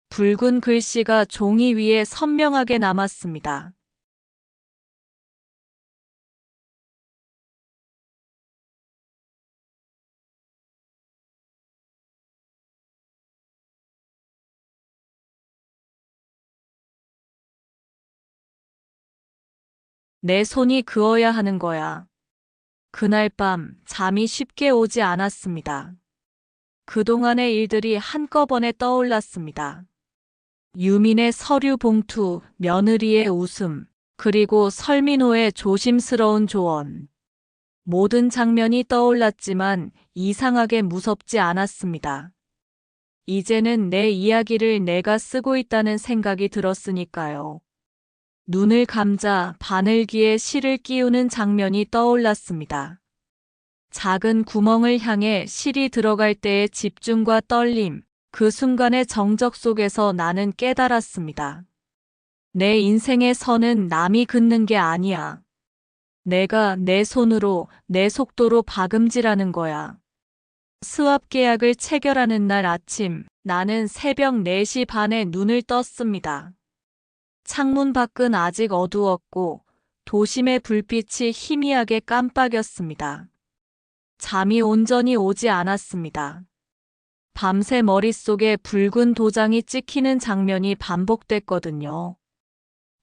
붉은 글씨가 종이 위에 선명하게 남았습니다. 내 손이 그어야 하는 거야. 그날 밤 잠이 쉽게 오지 않았습니다. 그동안의 일들이 한꺼번에 떠올랐습니다. 유민의 서류 봉투, 며느리의 웃음, 그리고 설민호의 조심스러운 조언. 모든 장면이 떠올랐지만 이상하게 무섭지 않았습니다. 이제는 내 이야기를 내가 쓰고 있다는 생각이 들었으니까요. 눈을 감자 바늘기에 실을 끼우는 장면이 떠올랐습니다. 작은 구멍을 향해 실이 들어갈 때의 집중과 떨림, 그 순간의 정적 속에서 나는 깨달았습니다. 내 인생의 선은 남이 긋는 게 아니야. 내가 내 손으로, 내 속도로 박음질하는 거야. 스왑 계약을 체결하는 날 아침, 나는 새벽 4시 반에 눈을 떴습니다. 창문 밖은 아직 어두웠고 도심의 불빛이 희미하게 깜빡였습니다. 잠이 온전히 오지 않았습니다. 밤새 머릿속에 붉은 도장이 찍히는 장면이 반복됐거든요.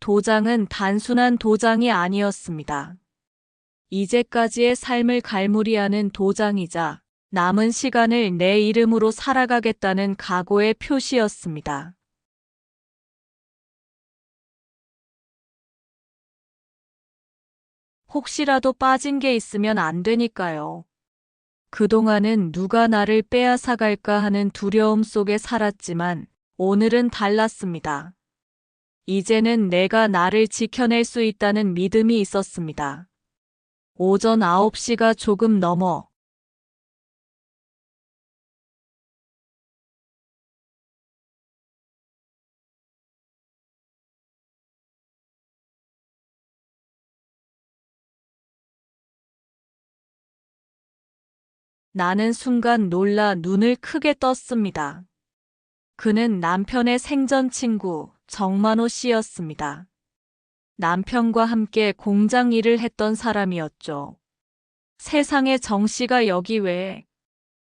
도장은 단순한 도장이 아니었습니다. 이제까지의 삶을 갈무리하는 도장이자 남은 시간을 내 이름으로 살아가겠다는 각오의 표시였습니다. 혹시라도 빠진 게 있으면 안 되니까요. 그동안은 누가 나를 빼앗아갈까 하는 두려움 속에 살았지만 오늘은 달랐습니다. 이제는 내가 나를 지켜낼 수 있다는 믿음이 있었습니다. 오전 9시가 조금 넘어 나는 순간 놀라 눈을 크게 떴습니다. 그는 남편의 생전 친구 정만호 씨였습니다. 남편과 함께 공장 일을 했던 사람이었죠. 세상에 정 씨가 여기 왜?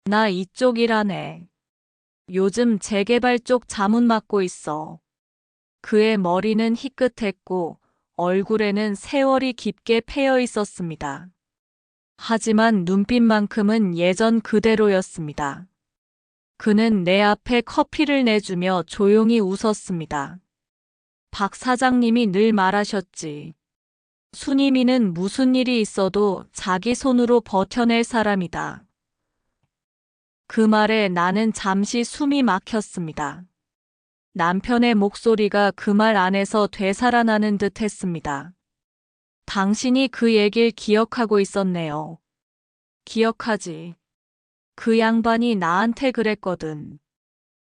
나 이쪽 일하네. 요즘 재개발 쪽 자문 맡고 있어. 그의 머리는 희끗했고 얼굴에는 세월이 깊게 패여 있었습니다. 하지만 눈빛만큼은 예전 그대로였습니다. 그는 내 앞에 커피를 내주며 조용히 웃었습니다. 박 사장님이 늘 말하셨지. 순이미는 무슨 일이 있어도 자기 손으로 버텨낼 사람이다. 그 말에 나는 잠시 숨이 막혔습니다. 남편의 목소리가 그 말 안에서 되살아나는 듯 했습니다. 당신이 그 얘길 기억하고 있었네요. 기억하지. 그 양반이 나한테 그랬거든.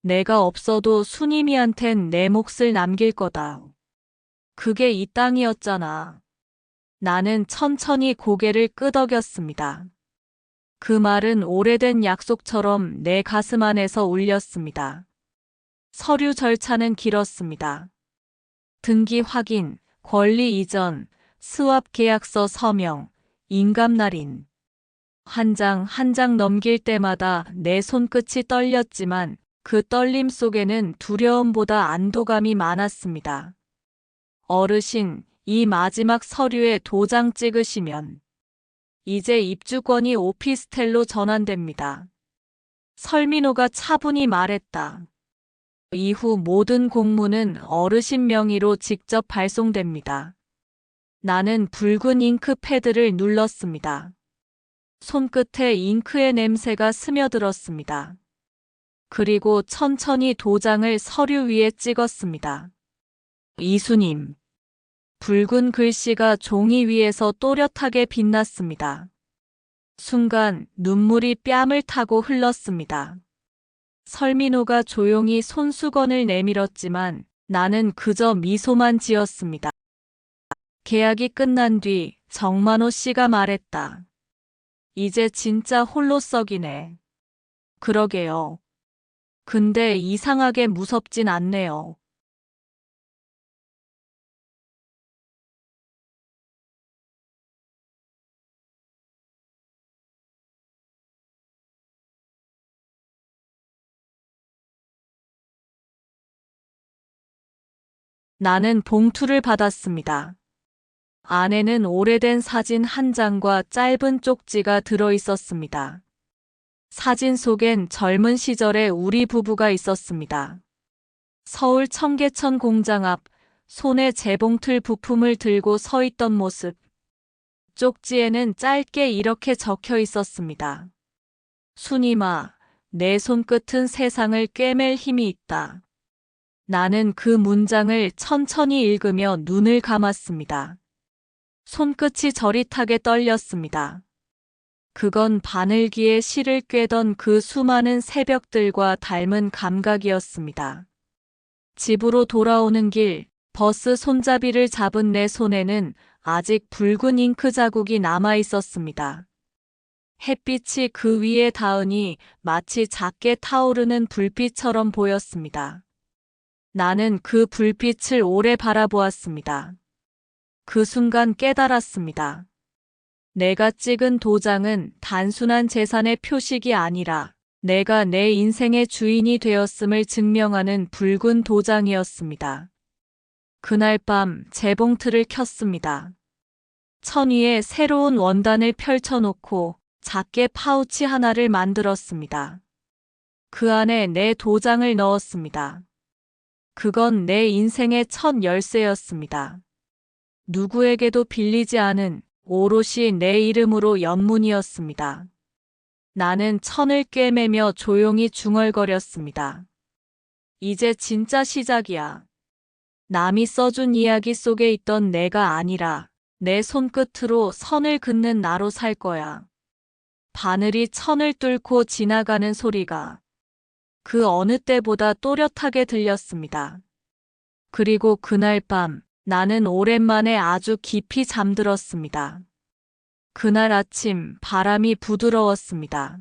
내가 없어도 순이미한텐 내 몫을 남길 거다. 그게 이 땅이었잖아. 나는 천천히 고개를 끄덕였습니다. 그 말은 오래된 약속처럼 내 가슴 안에서 울렸습니다. 서류 절차는 길었습니다. 등기 확인, 권리 이전, 스왑 계약서 서명, 인감날인. 한 장 한 장 넘길 때마다 내 손끝이 떨렸지만 그 떨림 속에는 두려움보다 안도감이 많았습니다. 어르신, 이 마지막 서류에 도장 찍으시면 이제 입주권이 오피스텔로 전환됩니다. 설민호가 차분히 말했다. 이후 모든 공문은 어르신 명의로 직접 발송됩니다. 나는 붉은 잉크 패드를 눌렀습니다. 손끝에 잉크의 냄새가 스며들었습니다. 그리고 천천히 도장을 서류 위에 찍었습니다. 이수님. 붉은 글씨가 종이 위에서 또렷하게 빛났습니다. 순간 눈물이 뺨을 타고 흘렀습니다. 설민호가 조용히 손수건을 내밀었지만 나는 그저 미소만 지었습니다. 계약이 끝난 뒤 정만호 씨가 말했다. 이제 진짜 홀로 썩이네. 그러게요. 근데 이상하게 무섭진 않네요. 나는 봉투를 받았습니다. 안에는 오래된 사진 한 장과 짧은 쪽지가 들어 있었습니다. 사진 속엔 젊은 시절의 우리 부부가 있었습니다. 서울 청계천 공장 앞 손에 재봉틀 부품을 들고 서 있던 모습. 쪽지에는 짧게 이렇게 적혀 있었습니다. 순이마, 내 손끝은 세상을 꿰맬 힘이 있다. 나는 그 문장을 천천히 읽으며 눈을 감았습니다. 손끝이 저릿하게 떨렸습니다. 그건 바늘기에 실을 꿰던 그 수많은 새벽들과 닮은 감각이었습니다. 집으로 돌아오는 길, 버스 손잡이를 잡은 내 손에는 아직 붉은 잉크 자국이 남아 있었습니다. 햇빛이 그 위에 닿으니 마치 작게 타오르는 불빛처럼 보였습니다. 나는 그 불빛을 오래 바라보았습니다. 그 순간 깨달았습니다. 내가 찍은 도장은 단순한 재산의 표식이 아니라 내가 내 인생의 주인이 되었음을 증명하는 붉은 도장이었습니다. 그날 밤 재봉틀을 켰습니다. 천 위에 새로운 원단을 펼쳐놓고 작게 파우치 하나를 만들었습니다. 그 안에 내 도장을 넣었습니다. 그건 내 인생의 첫 열쇠였습니다. 누구에게도 빌리지 않은 오롯이 내 이름으로 연문이었습니다. 나는 천을 꿰매며 조용히 중얼거렸습니다. 이제 진짜 시작이야. 남이 써준 이야기 속에 있던 내가 아니라 내 손끝으로 선을 긋는 나로 살 거야. 바늘이 천을 뚫고 지나가는 소리가 그 어느 때보다 또렷하게 들렸습니다. 그리고 그날 밤 나는 오랜만에 아주 깊이 잠들었습니다. 그날 아침 바람이 부드러웠습니다.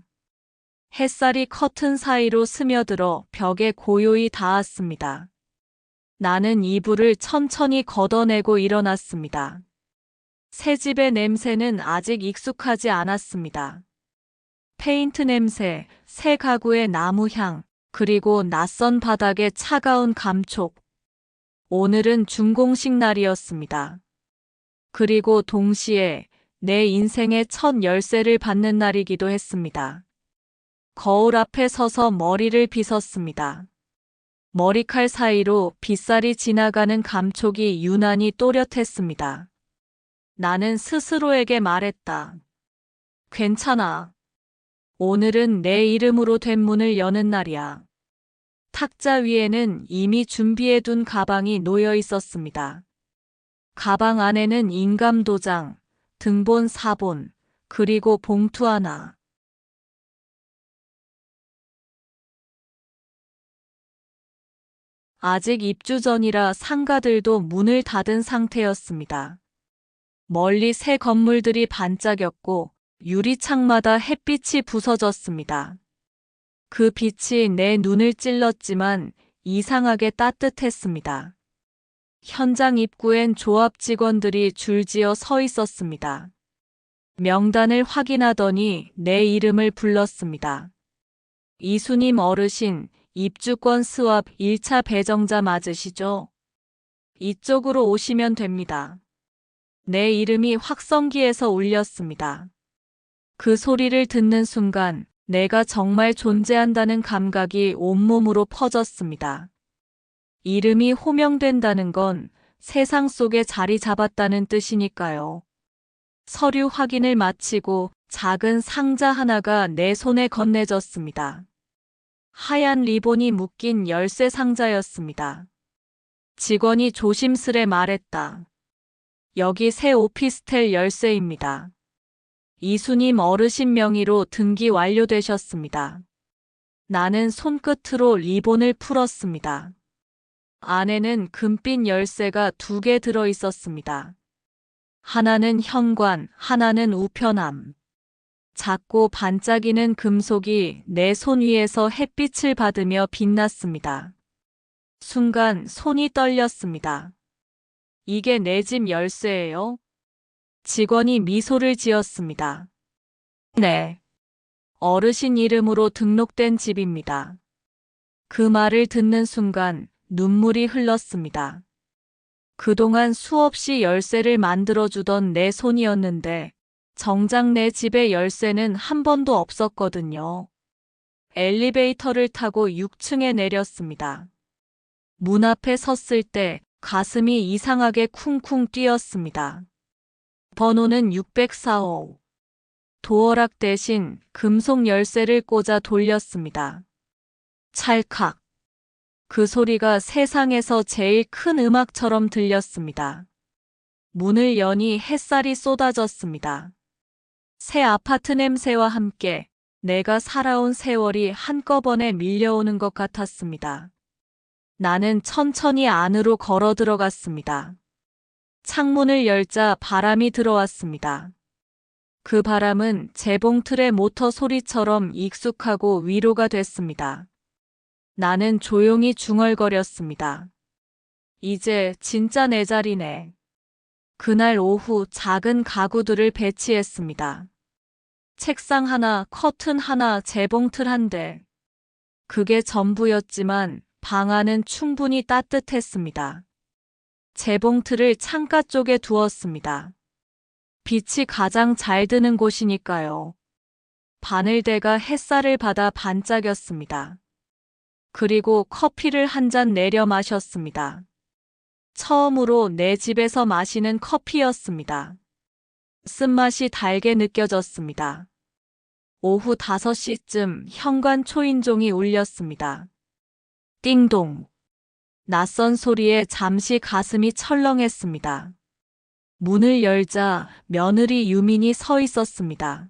햇살이 커튼 사이로 스며들어 벽에 고요히 닿았습니다. 나는 이불을 천천히 걷어내고 일어났습니다. 새 집의 냄새는 아직 익숙하지 않았습니다. 페인트 냄새, 새 가구의 나무 향, 그리고 낯선 바닥의 차가운 감촉. 오늘은 준공식 날이었습니다. 그리고 동시에 내 인생의 첫 열쇠를 받는 날이기도 했습니다. 거울 앞에 서서 머리를 빗었습니다. 머리칼 사이로 빗살이 지나가는 감촉이 유난히 또렷했습니다. 나는 스스로에게 말했다. 괜찮아. 오늘은 내 이름으로 된 문을 여는 날이야. 탁자 위에는 이미 준비해둔 가방이 놓여 있었습니다. 가방 안에는 인감 도장, 등본 사본, 그리고 봉투 하나. 아직 입주 전이라 상가들도 문을 닫은 상태였습니다. 멀리 새 건물들이 반짝였고 유리창마다 햇빛이 부서졌습니다. 그 빛이 내 눈을 찔렀지만 이상하게 따뜻했습니다. 현장 입구엔 조합 직원들이 줄지어 서 있었습니다. 명단을 확인하더니 내 이름을 불렀습니다. 이수님 어르신, 입주권 스왑 1차 배정자 맞으시죠? 이쪽으로 오시면 됩니다. 내 이름이 확성기에서 울렸습니다. 그 소리를 듣는 순간 내가 정말 존재한다는 감각이 온몸으로 퍼졌습니다. 이름이 호명된다는 건 세상 속에 자리 잡았다는 뜻이니까요. 서류 확인을 마치고 작은 상자 하나가 내 손에 건네졌습니다. 하얀 리본이 묶인 열쇠 상자였습니다. 직원이 조심스레 말했다. 여기 새 오피스텔 열쇠입니다. 이수님 어르신 명의로 등기 완료되셨습니다. 나는 손끝으로 리본을 풀었습니다. 안에는 금빛 열쇠가 2개 들어 있었습니다. 하나는 현관, 하나는 우편함. 작고 반짝이는 금속이 내 손 위에서 햇빛을 받으며 빛났습니다. 순간 손이 떨렸습니다. 이게 내 집 열쇠예요? 직원이 미소를 지었습니다. 네. 어르신 이름으로 등록된 집입니다. 그 말을 듣는 순간 눈물이 흘렀습니다. 그동안 수없이 열쇠를 만들어주던 내 손이었는데 정작 내 집의 열쇠는 한 번도 없었거든요. 엘리베이터를 타고 6층에 내렸습니다. 문 앞에 섰을 때 가슴이 이상하게 쿵쿵 뛰었습니다. 번호는 604호. 도어락 대신 금속 열쇠를 꽂아 돌렸습니다. 찰칵. 그 소리가 세상에서 제일 큰 음악처럼 들렸습니다. 문을 여니 햇살이 쏟아졌습니다. 새 아파트 냄새와 함께 내가 살아온 세월이 한꺼번에 밀려오는 것 같았습니다. 나는 천천히 안으로 걸어 들어갔습니다. 창문을 열자 바람이 들어왔습니다. 그 바람은 재봉틀의 모터 소리처럼 익숙하고 위로가 됐습니다. 나는 조용히 중얼거렸습니다. 이제 진짜 내 자리네. 그날 오후 작은 가구들을 배치했습니다. 책상 하나, 커튼 하나, 재봉틀 한 대. 그게 전부였지만 방 안은 충분히 따뜻했습니다. 재봉틀을 창가 쪽에 두었습니다. 빛이 가장 잘 드는 곳이니까요. 바늘대가 햇살을 받아 반짝였습니다. 그리고 커피를 한 잔 내려 마셨습니다. 처음으로 내 집에서 마시는 커피였습니다. 쓴맛이 달게 느껴졌습니다. 오후 5시쯤 현관 초인종이 울렸습니다. 띵동. 낯선 소리에 잠시 가슴이 철렁했습니다. 문을 열자 며느리 유민이 서 있었습니다.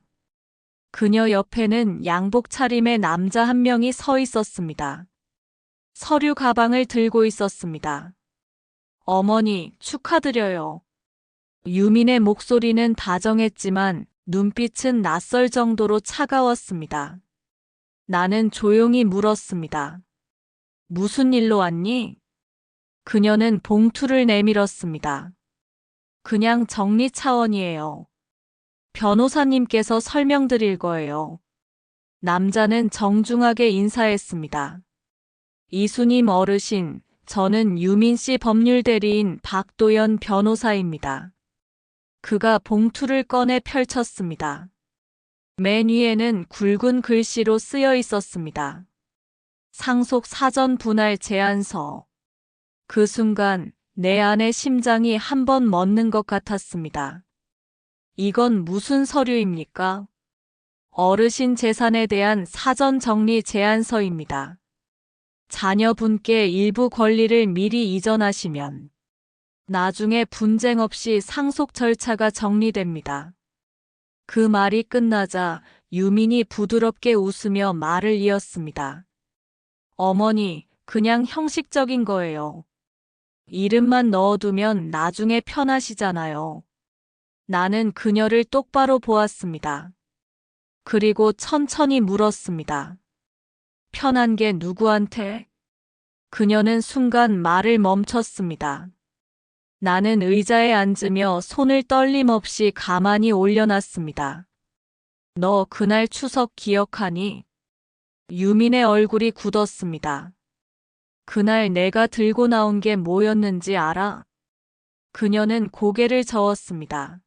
그녀 옆에는 양복 차림의 남자 한 명이 서 있었습니다. 서류 가방을 들고 있었습니다. 어머니, 축하드려요. 유민의 목소리는 다정했지만 눈빛은 낯설 정도로 차가웠습니다. 나는 조용히 물었습니다. 무슨 일로 왔니? 그녀는 봉투를 내밀었습니다. 그냥 정리 차원이에요. 변호사님께서 설명드릴 거예요. 남자는 정중하게 인사했습니다. 이수님 어르신, 저는 유민 씨 법률 대리인 박도연 변호사입니다. 그가 봉투를 꺼내 펼쳤습니다. 맨 위에는 굵은 글씨로 쓰여 있었습니다. 상속 사전 분할 제안서. 그 순간 내 안의 심장이 한 번 멎는 것 같았습니다. 이건 무슨 서류입니까? 어르신 재산에 대한 사전 정리 제안서입니다. 자녀분께 일부 권리를 미리 이전하시면 나중에 분쟁 없이 상속 절차가 정리됩니다. 그 말이 끝나자 유민이 부드럽게 웃으며 말을 이었습니다. 어머니, 그냥 형식적인 거예요. 이름만 넣어두면 나중에 편하시잖아요. 나는 그녀를 똑바로 보았습니다. 그리고 천천히 물었습니다. 편한 게 누구한테? 그녀는 순간 말을 멈췄습니다. 나는 의자에 앉으며 손을 떨림없이 가만히 올려놨습니다. 너 그날 추석 기억하니? 유민의 얼굴이 굳었습니다. 그날 내가 들고 나온 게 뭐였는지 알아? 그녀는 고개를 저었습니다.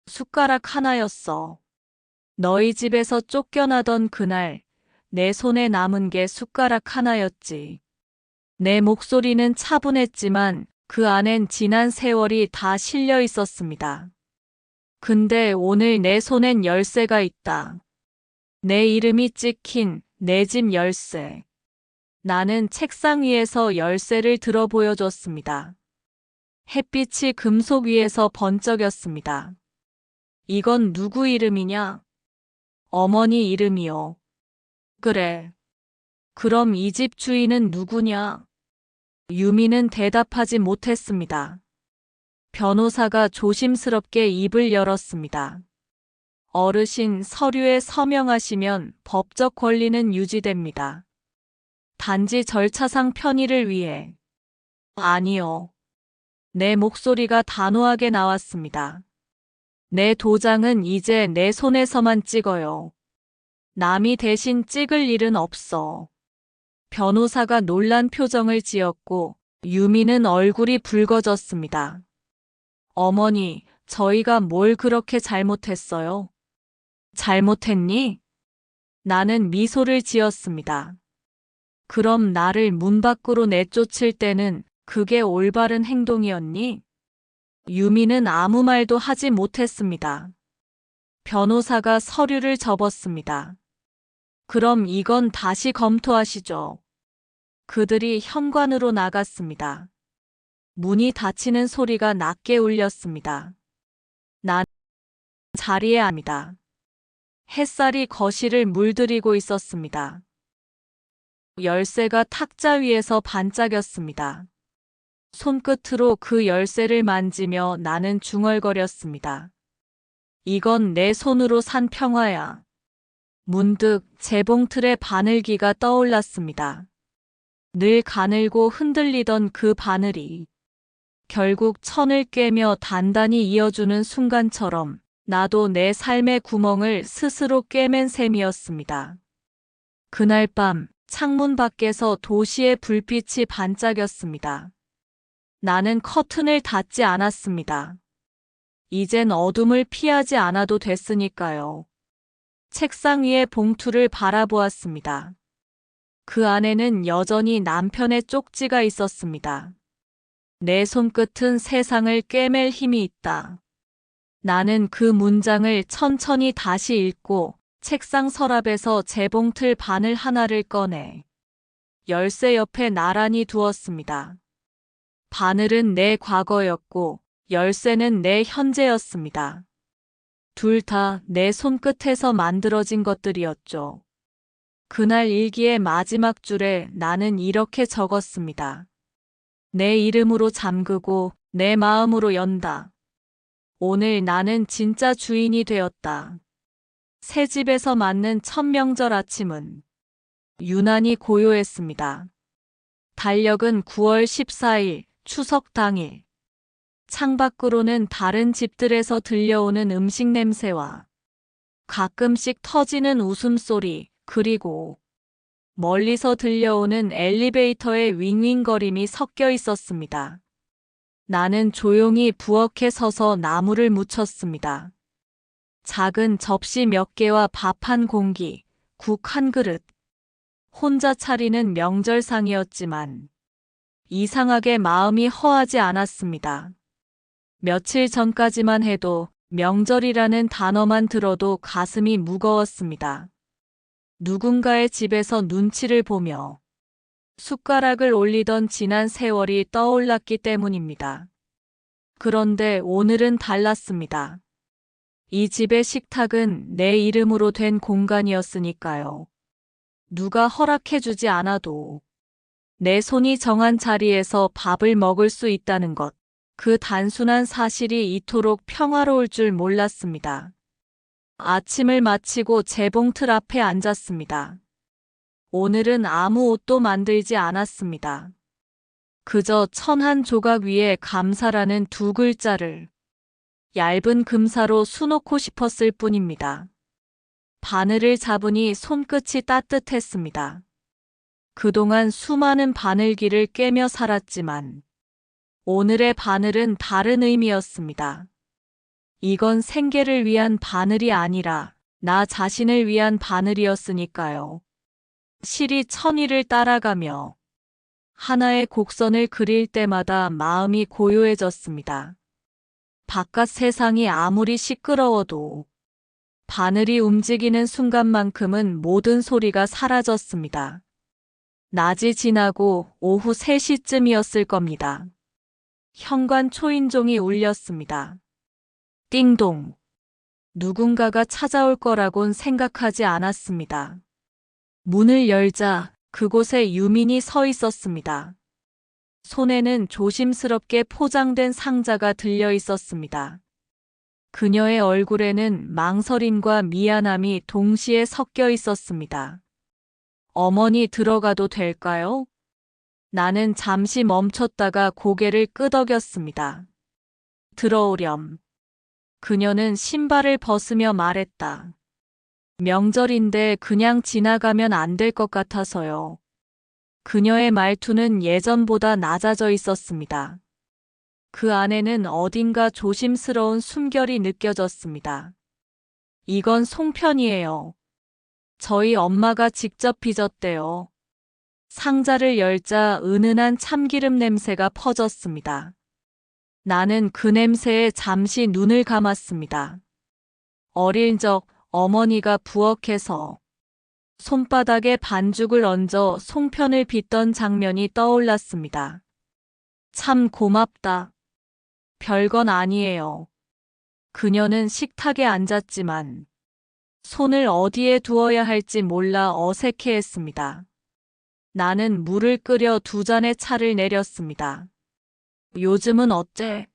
숟가락 하나였어. 너희 집에서 쫓겨나던 그날 내 손에 남은 게 숟가락 하나였지. 내 목소리는 차분했지만 그 안엔 지난 세월이 다 실려 있었습니다. 근데 오늘 내 손엔 열쇠가 있다. 내 이름이 찍힌 내 집 열쇠. 나는 책상 위에서 열쇠를 들어 보여줬습니다. 햇빛이 금속 위에서 번쩍였습니다. 이건 누구 이름이냐? 어머니 이름이요. 그래. 그럼 이 집 주인은 누구냐? 유미는 대답하지 못했습니다. 변호사가 조심스럽게 입을 열었습니다. 어르신 서류에 서명하시면 법적 권리는 유지됩니다. 단지 절차상 편의를 위해. 아니요. 내 목소리가 단호하게 나왔습니다. 내 도장은 이제 내 손에서만 찍어요. 남이 대신 찍을 일은 없어. 변호사가 놀란 표정을 지었고 유미는 얼굴이 붉어졌습니다. 어머니, 저희가 뭘 그렇게 잘못했어요? 잘못했니? 나는 미소를 지었습니다. 그럼 나를 문 밖으로 내쫓을 때는 그게 올바른 행동이었니? 유미는 아무 말도 하지 못했습니다. 변호사가 서류를 접었습니다. 그럼 이건 다시 검토하시죠. 그들이 현관으로 나갔습니다. 문이 닫히는 소리가 낮게 울렸습니다. 난 자리에 앉니다. 햇살이 거실을 물들이고 있었습니다. 열쇠가 탁자 위에서 반짝였습니다. 손끝으로 그 열쇠를 만지며 나는 중얼거렸습니다. 이건 내 손으로 산 평화야. 문득 재봉틀의 바늘기가 떠올랐습니다. 늘 가늘고 흔들리던 그 바늘이 결국 천을 깨며 단단히 이어주는 순간처럼 나도 내 삶의 구멍을 스스로 꿰맨 셈이었습니다. 그날 밤 창문 밖에서 도시의 불빛이 반짝였습니다. 나는 커튼을 닫지 않았습니다. 이젠 어둠을 피하지 않아도 됐으니까요. 책상 위의 봉투를 바라보았습니다. 그 안에는 여전히 남편의 쪽지가 있었습니다. 내 손끝은 세상을 꿰맬 힘이 있다. 나는 그 문장을 천천히 다시 읽고 책상 서랍에서 재봉틀 바늘 하나를 꺼내 열쇠 옆에 나란히 두었습니다. 바늘은 내 과거였고 열쇠는 내 현재였습니다. 둘 다 내 손끝에서 만들어진 것들이었죠. 그날 일기의 마지막 줄에 나는 이렇게 적었습니다. 내 이름으로 잠그고 내 마음으로 연다. 오늘 나는 진짜 주인이 되었다. 새 집에서 맞는 첫 명절 아침은 유난히 고요했습니다. 달력은 9월 14일 추석 당일. 창밖으로는 다른 집들에서 들려오는 음식 냄새와 가끔씩 터지는 웃음소리, 그리고 멀리서 들려오는 엘리베이터의 윙윙거림이 섞여 있었습니다. 나는 조용히 부엌에 서서 나무를 묻혔습니다. 작은 접시 몇 개와 밥 한 공기, 국 한 그릇. 혼자 차리는 명절상이었지만 이상하게 마음이 허하지 않았습니다. 며칠 전까지만 해도 명절이라는 단어만 들어도 가슴이 무거웠습니다. 누군가의 집에서 눈치를 보며 숟가락을 올리던 지난 세월이 떠올랐기 때문입니다. 그런데 오늘은 달랐습니다. 이 집의 식탁은 내 이름으로 된 공간이었으니까요. 누가 허락해주지 않아도 내 손이 정한 자리에서 밥을 먹을 수 있다는 것, 그 단순한 사실이 이토록 평화로울 줄 몰랐습니다. 아침을 마치고 재봉틀 앞에 앉았습니다. 오늘은 아무 옷도 만들지 않았습니다. 그저 천 한 조각 위에 감사라는 두 글자를 얇은 금사로 수놓고 싶었을 뿐입니다. 바늘을 잡으니 손끝이 따뜻했습니다. 그동안 수많은 바늘기를 꿰며 살았지만 오늘의 바늘은 다른 의미였습니다. 이건 생계를 위한 바늘이 아니라 나 자신을 위한 바늘이었으니까요. 실이 천이를 따라가며 하나의 곡선을 그릴 때마다 마음이 고요해졌습니다. 바깥 세상이 아무리 시끄러워도 바늘이 움직이는 순간만큼은 모든 소리가 사라졌습니다. 낮이 지나고 오후 3시쯤이었을 겁니다. 현관 초인종이 울렸습니다. 띵동. 누군가가 찾아올 거라곤 생각하지 않았습니다. 문을 열자 그곳에 유민이 서 있었습니다. 손에는 조심스럽게 포장된 상자가 들려 있었습니다. 그녀의 얼굴에는 망설임과 미안함이 동시에 섞여 있었습니다. 어머니 들어가도 될까요? 나는 잠시 멈췄다가 고개를 끄덕였습니다. 들어오렴. 그녀는 신발을 벗으며 말했다. 명절인데 그냥 지나가면 안 될 것 같아서요. 그녀의 말투는 예전보다 낮아져 있었습니다. 그 안에는 어딘가 조심스러운 숨결이 느껴졌습니다. 이건 송편이에요. 저희 엄마가 직접 빚었대요. 상자를 열자 은은한 참기름 냄새가 퍼졌습니다. 나는 그 냄새에 잠시 눈을 감았습니다. 어릴 적 어머니가 부엌에서 손바닥에 반죽을 얹어 송편을 빚던 장면이 떠올랐습니다. 참 고맙다. 별건 아니에요. 그녀는 식탁에 앉았지만 손을 어디에 두어야 할지 몰라 어색해했습니다. 나는 물을 끓여 2잔의 차를 내렸습니다. 요즘은 어때?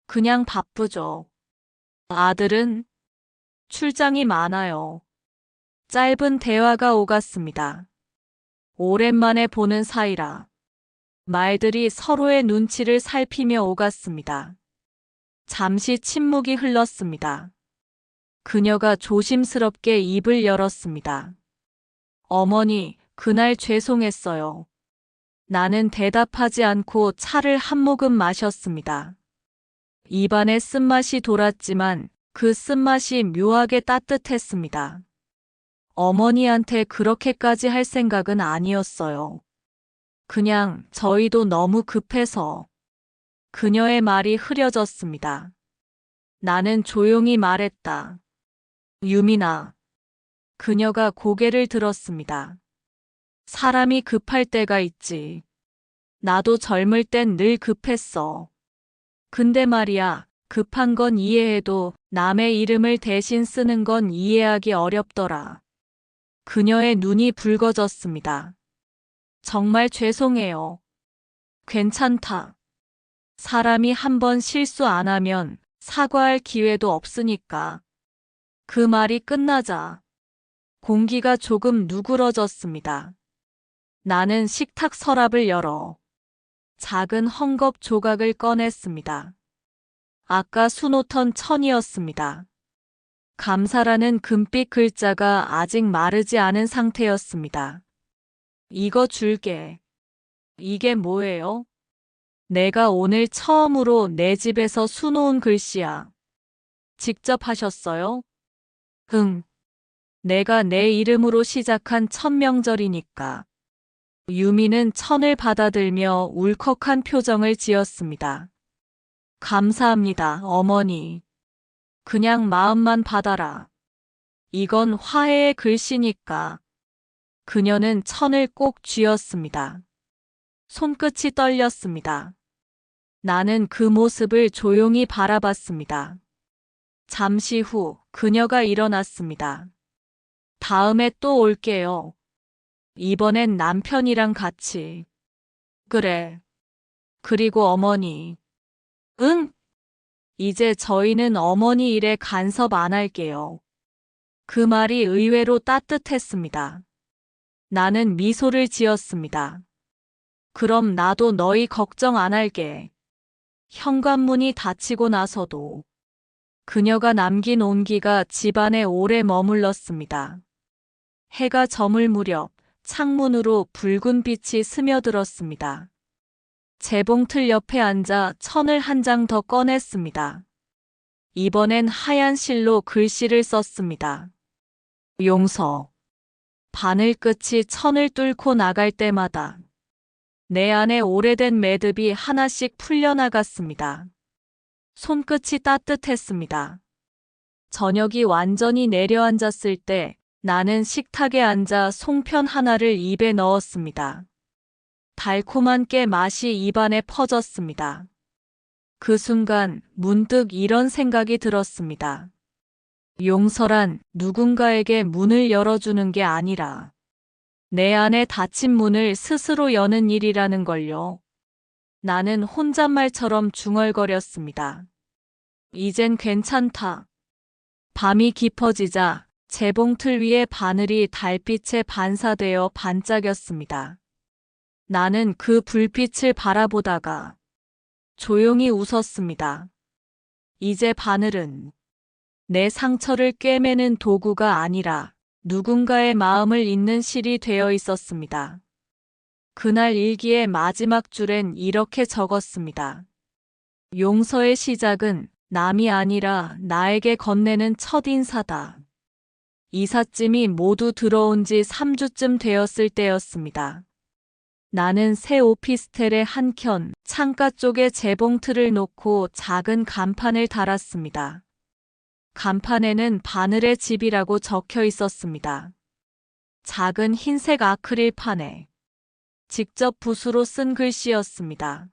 그냥 바쁘죠. 아들은? 출장이 많아요. 짧은 대화가 오갔습니다. 오랜만에 보는 사이라. 말들이 서로의 눈치를 살피며 오갔습니다. 잠시 침묵이 흘렀습니다. 그녀가 조심스럽게 입을 열었습니다. 어머니, 그날 죄송했어요. 나는 대답하지 않고 차를 한 모금 마셨습니다. 입안에 쓴맛이 돌았지만 그 쓴맛이 묘하게 따뜻했습니다. 어머니한테 그렇게까지 할 생각은 아니었어요. 그냥 저희도 너무 급해서. 그녀의 말이 흐려졌습니다. 나는 조용히 말했다. 유민아. 그녀가 고개를 들었습니다. 사람이 급할 때가 있지. 나도 젊을 땐 늘 급했어. 근데 말이야, 급한 건 이해해도 남의 이름을 대신 쓰는 건 이해하기 어렵더라. 그녀의 눈이 붉어졌습니다. 정말 죄송해요. 괜찮다. 사람이 한 번 실수 안 하면 사과할 기회도 없으니까. 그 말이 끝나자 공기가 조금 누그러졌습니다. 나는 식탁 서랍을 열어 작은 헝겊 조각을 꺼냈습니다. 아까 수놓던 천이었습니다. 감사라는 금빛 글자가 아직 마르지 않은 상태였습니다. 이거 줄게. 이게 뭐예요? 내가 오늘 처음으로 내 집에서 수놓은 글씨야. 직접 하셨어요? 응. 내가 내 이름으로 시작한 천명절이니까. 유미는 천을 받아들며 울컥한 표정을 지었습니다. 감사합니다, 어머니. 그냥 마음만 받아라. 이건 화해의 글씨니까. 그녀는 천을 꼭 쥐었습니다. 손끝이 떨렸습니다. 나는 그 모습을 조용히 바라봤습니다. 잠시 후 그녀가 일어났습니다. 다음에 또 올게요. 이번엔 남편이랑 같이. 그래. 그리고 어머니. 응? 이제 저희는 어머니 일에 간섭 안 할게요. 그 말이 의외로 따뜻했습니다. 나는 미소를 지었습니다. 그럼 나도 너희 걱정 안 할게. 현관문이 닫히고 나서도 그녀가 남긴 온기가 집안에 오래 머물렀습니다. 해가 저물 무렵 창문으로 붉은 빛이 스며들었습니다. 재봉틀 옆에 앉아 천을 한 장 더 꺼냈습니다. 이번엔 하얀 실로 글씨를 썼습니다. 용서. 바늘 끝이 천을 뚫고 나갈 때마다 내 안에 오래된 매듭이 하나씩 풀려나갔습니다. 손끝이 따뜻했습니다. 저녁이 완전히 내려앉았을 때 나는 식탁에 앉아 송편 하나를 입에 넣었습니다. 달콤한 깨 맛이 입안에 퍼졌습니다. 그 순간 문득 이런 생각이 들었습니다. 용서란 누군가에게 문을 열어주는 게 아니라 내 안에 닫힌 문을 스스로 여는 일이라는 걸요. 나는 혼잣말처럼 중얼거렸습니다. 이젠 괜찮다. 밤이 깊어지자 재봉틀 위에 바늘이 달빛에 반사되어 반짝였습니다. 나는 그 불빛을 바라보다가 조용히 웃었습니다. 이제 바늘은 내 상처를 꿰매는 도구가 아니라 누군가의 마음을 잇는 실이 되어 있었습니다. 그날 일기의 마지막 줄엔 이렇게 적었습니다. 용서의 시작은 남이 아니라 나에게 건네는 첫인사다. 이삿짐이 모두 들어온 지 3주쯤 되었을 때였습니다. 나는 새 오피스텔의 한켠 창가 쪽에 재봉틀을 놓고 작은 간판을 달았습니다. 간판에는 바늘의 집이라고 적혀 있었습니다. 작은 흰색 아크릴판에 직접 붓으로 쓴 글씨였습니다.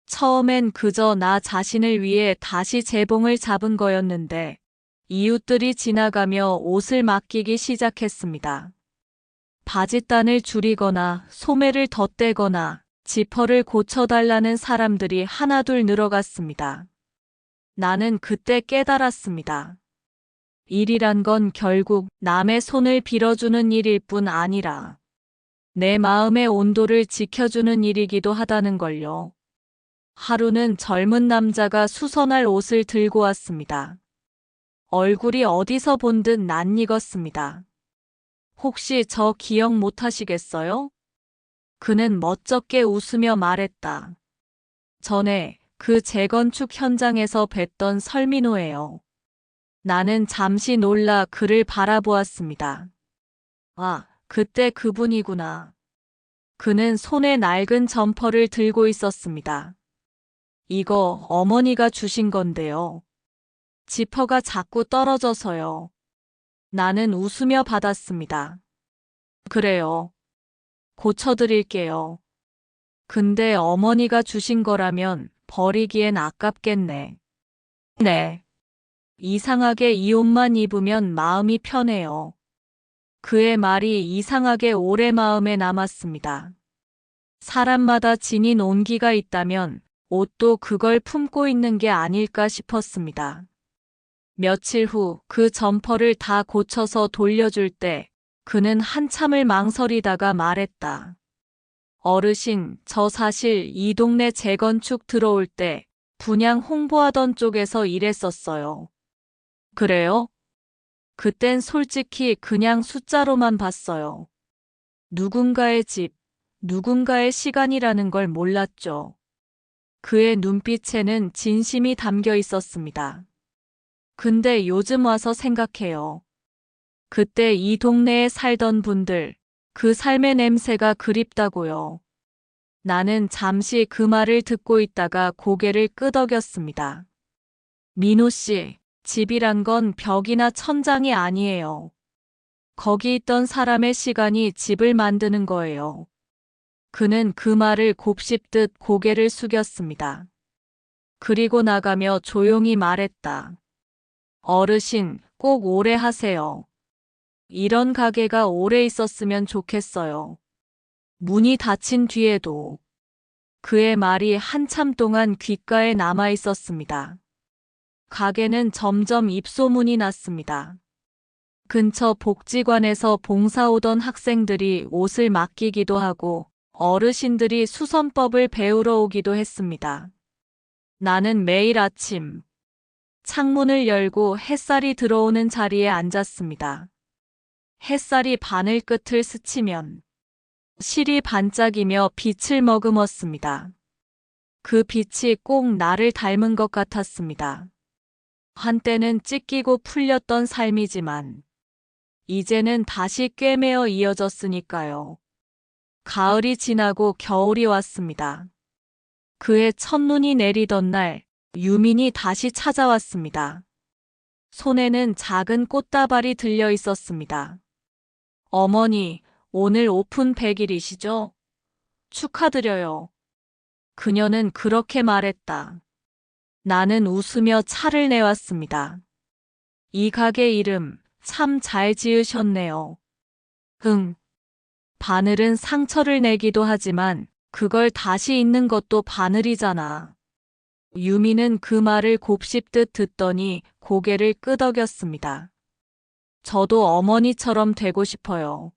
처음엔 그저 나 자신을 위해 다시 재봉을 잡은 거였는데 이웃들이 지나가며 옷을 맡기기 시작했습니다. 바짓단을 줄이거나 소매를 덧대거나 지퍼를 고쳐달라는 사람들이 하나둘 늘어갔습니다. 나는 그때 깨달았습니다. 일이란 건 결국 남의 손을 빌어주는 일일 뿐 아니라 내 마음의 온도를 지켜주는 일이기도 하다는 걸요. 하루는 젊은 남자가 수선할 옷을 들고 왔습니다. 얼굴이 어디서 본 듯 낯익었습니다. 혹시 저 기억 못 하시겠어요? 그는 멋쩍게 웃으며 말했다. 전에 그 재건축 현장에서 뵀던 설민호예요. 나는 잠시 놀라 그를 바라보았습니다. 아, 그때 그분이구나. 그는 손에 낡은 점퍼를 들고 있었습니다. 이거 어머니가 주신 건데요. 지퍼가 자꾸 떨어져서요. 나는 웃으며 받았습니다. 그래요. 고쳐드릴게요. 근데 어머니가 주신 거라면 버리기엔 아깝겠네. 네. 이상하게 이 옷만 입으면 마음이 편해요. 그의 말이 이상하게 오래 마음에 남았습니다. 사람마다 지닌 온기가 있다면 옷도 그걸 품고 있는 게 아닐까 싶었습니다. 며칠 후 그 점퍼를 다 고쳐서 돌려줄 때 그는 한참을 망설이다가 말했다. 어르신, 저 사실 이 동네 재건축 들어올 때 분양 홍보하던 쪽에서 일했었어요. 그래요? 그땐 솔직히 그냥 숫자로만 봤어요. 누군가의 집, 누군가의 시간이라는 걸 몰랐죠. 그의 눈빛에는 진심이 담겨 있었습니다. 근데 요즘 와서 생각해요. 그때 이 동네에 살던 분들, 그 삶의 냄새가 그립다고요. 나는 잠시 그 말을 듣고 있다가 고개를 끄덕였습니다. 민호 씨, 집이란 건 벽이나 천장이 아니에요. 거기 있던 사람의 시간이 집을 만드는 거예요. 그는 그 말을 곱씹듯 고개를 숙였습니다. 그리고 나가며 조용히 말했다. 어르신, 꼭 오래 하세요. 이런 가게가 오래 있었으면 좋겠어요. 문이 닫힌 뒤에도 그의 말이 한참 동안 귓가에 남아 있었습니다. 가게는 점점 입소문이 났습니다. 근처 복지관에서 봉사 오던 학생들이 옷을 맡기기도 하고 어르신들이 수선법을 배우러 오기도 했습니다. 나는 매일 아침 창문을 열고 햇살이 들어오는 자리에 앉았습니다. 햇살이 바늘 끝을 스치면 실이 반짝이며 빛을 머금었습니다. 그 빛이 꼭 나를 닮은 것 같았습니다. 한때는 찢기고 풀렸던 삶이지만 이제는 다시 꿰매어 이어졌으니까요. 가을이 지나고 겨울이 왔습니다. 그해 첫눈이 내리던 날 유민이 다시 찾아왔습니다. 손에는 작은 꽃다발이 들려 있었습니다. 어머니, 오늘 오픈 100일이시죠? 축하드려요. 그녀는 그렇게 말했다. 나는 웃으며 차를 내왔습니다. 이 가게 이름 참 잘 지으셨네요. 응. 바늘은 상처를 내기도 하지만 그걸 다시 잇는 것도 바늘이잖아. 유미는 그 말을 곱씹듯 듣더니 고개를 끄덕였습니다. 저도 어머니처럼 되고 싶어요.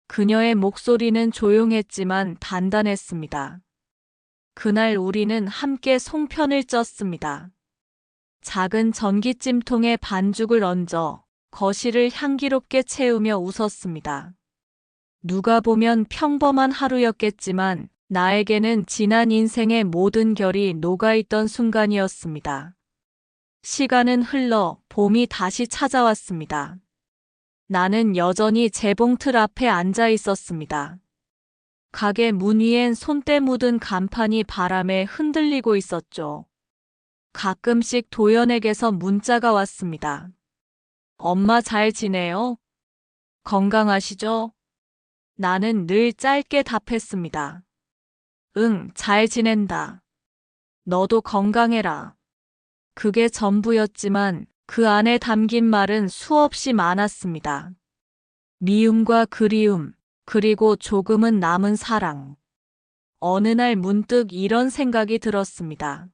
그녀의 목소리는 조용했지만 단단했습니다. 그날 우리는 함께 송편을 쪘습니다. 작은 전기찜통에 반죽을 얹어 거실을 향기롭게 채우며 웃었습니다. 누가 보면 평범한 하루였겠지만 나에게는 지난 인생의 모든 결이 녹아있던 순간이었습니다. 시간은 흘러 봄이 다시 찾아왔습니다. 나는 여전히 재봉틀 앞에 앉아 있었습니다. 가게 문 위엔 손때 묻은 간판이 바람에 흔들리고 있었죠. 가끔씩 도연에게서 문자가 왔습니다. 엄마 잘 지내요? 건강하시죠? 나는 늘 짧게 답했습니다. 응, 잘 지낸다. 너도 건강해라. 그게 전부였지만 그 안에 담긴 말은 수없이 많았습니다. 미움과 그리움, 그리고 조금은 남은 사랑. 어느 날 문득 이런 생각이 들었습니다.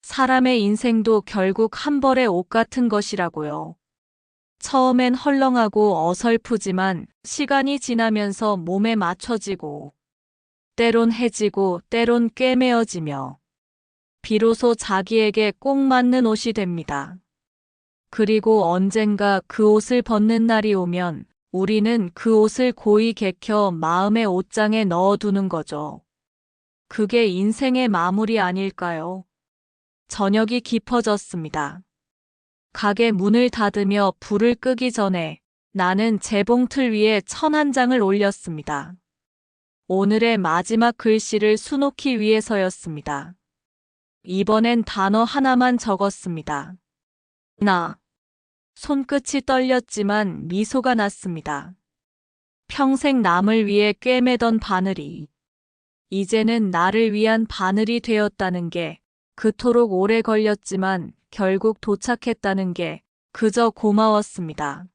사람의 인생도 결국 한 벌의 옷 같은 것이라고요. 처음엔 헐렁하고 어설프지만 시간이 지나면서 몸에 맞춰지고 때론 해지고 때론 꿰매어지며 비로소 자기에게 꼭 맞는 옷이 됩니다. 그리고 언젠가 그 옷을 벗는 날이 오면 우리는 그 옷을 고이 개켜 마음의 옷장에 넣어두는 거죠. 그게 인생의 마무리 아닐까요? 저녁이 깊어졌습니다. 가게 문을 닫으며 불을 끄기 전에 나는 재봉틀 위에 천 한 장을 올렸습니다. 오늘의 마지막 글씨를 수놓기 위해서였습니다. 이번엔 단어 하나만 적었습니다. 나. 손끝이 떨렸지만 미소가 났습니다. 평생 남을 위해 꿰매던 바늘이 이제는 나를 위한 바늘이 되었다는 게 그토록 오래 걸렸지만 결국 도착했다는 게 그저 고마웠습니다.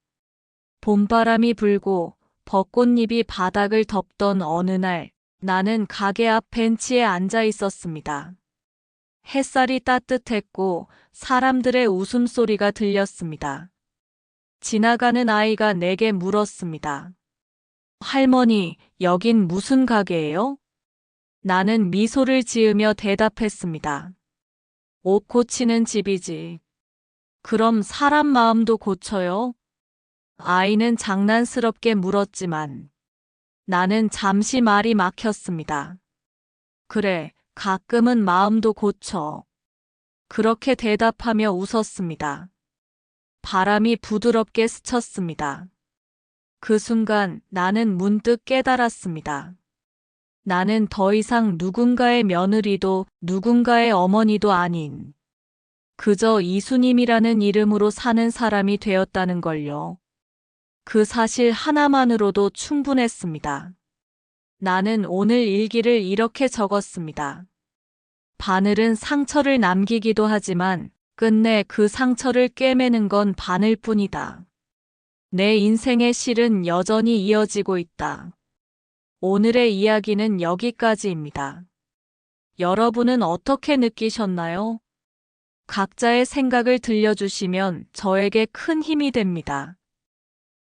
봄바람이 불고 벚꽃잎이 바닥을 덮던 어느 날 나는 가게 앞 벤치에 앉아 있었습니다. 햇살이 따뜻했고 사람들의 웃음소리가 들렸습니다. 지나가는 아이가 내게 물었습니다. 할머니, 여긴 무슨 가게예요? 나는 미소를 지으며 대답했습니다. 옷 고치는 집이지. 그럼 사람 마음도 고쳐요? 아이는 장난스럽게 물었지만 나는 잠시 말이 막혔습니다. 그래, 가끔은 마음도 고쳐. 그렇게 대답하며 웃었습니다. 바람이 부드럽게 스쳤습니다. 그 순간 나는 문득 깨달았습니다. 나는 더 이상 누군가의 며느리도 누군가의 어머니도 아닌 그저 이수님이라는 이름으로 사는 사람이 되었다는 걸요. 그 사실 하나만으로도 충분했습니다. 나는 오늘 일기를 이렇게 적었습니다. 바늘은 상처를 남기기도 하지만 끝내 그 상처를 꿰매는 건 바늘뿐이다. 내 인생의 실은 여전히 이어지고 있다. 오늘의 이야기는 여기까지입니다. 여러분은 어떻게 느끼셨나요? 각자의 생각을 들려주시면 저에게 큰 힘이 됩니다.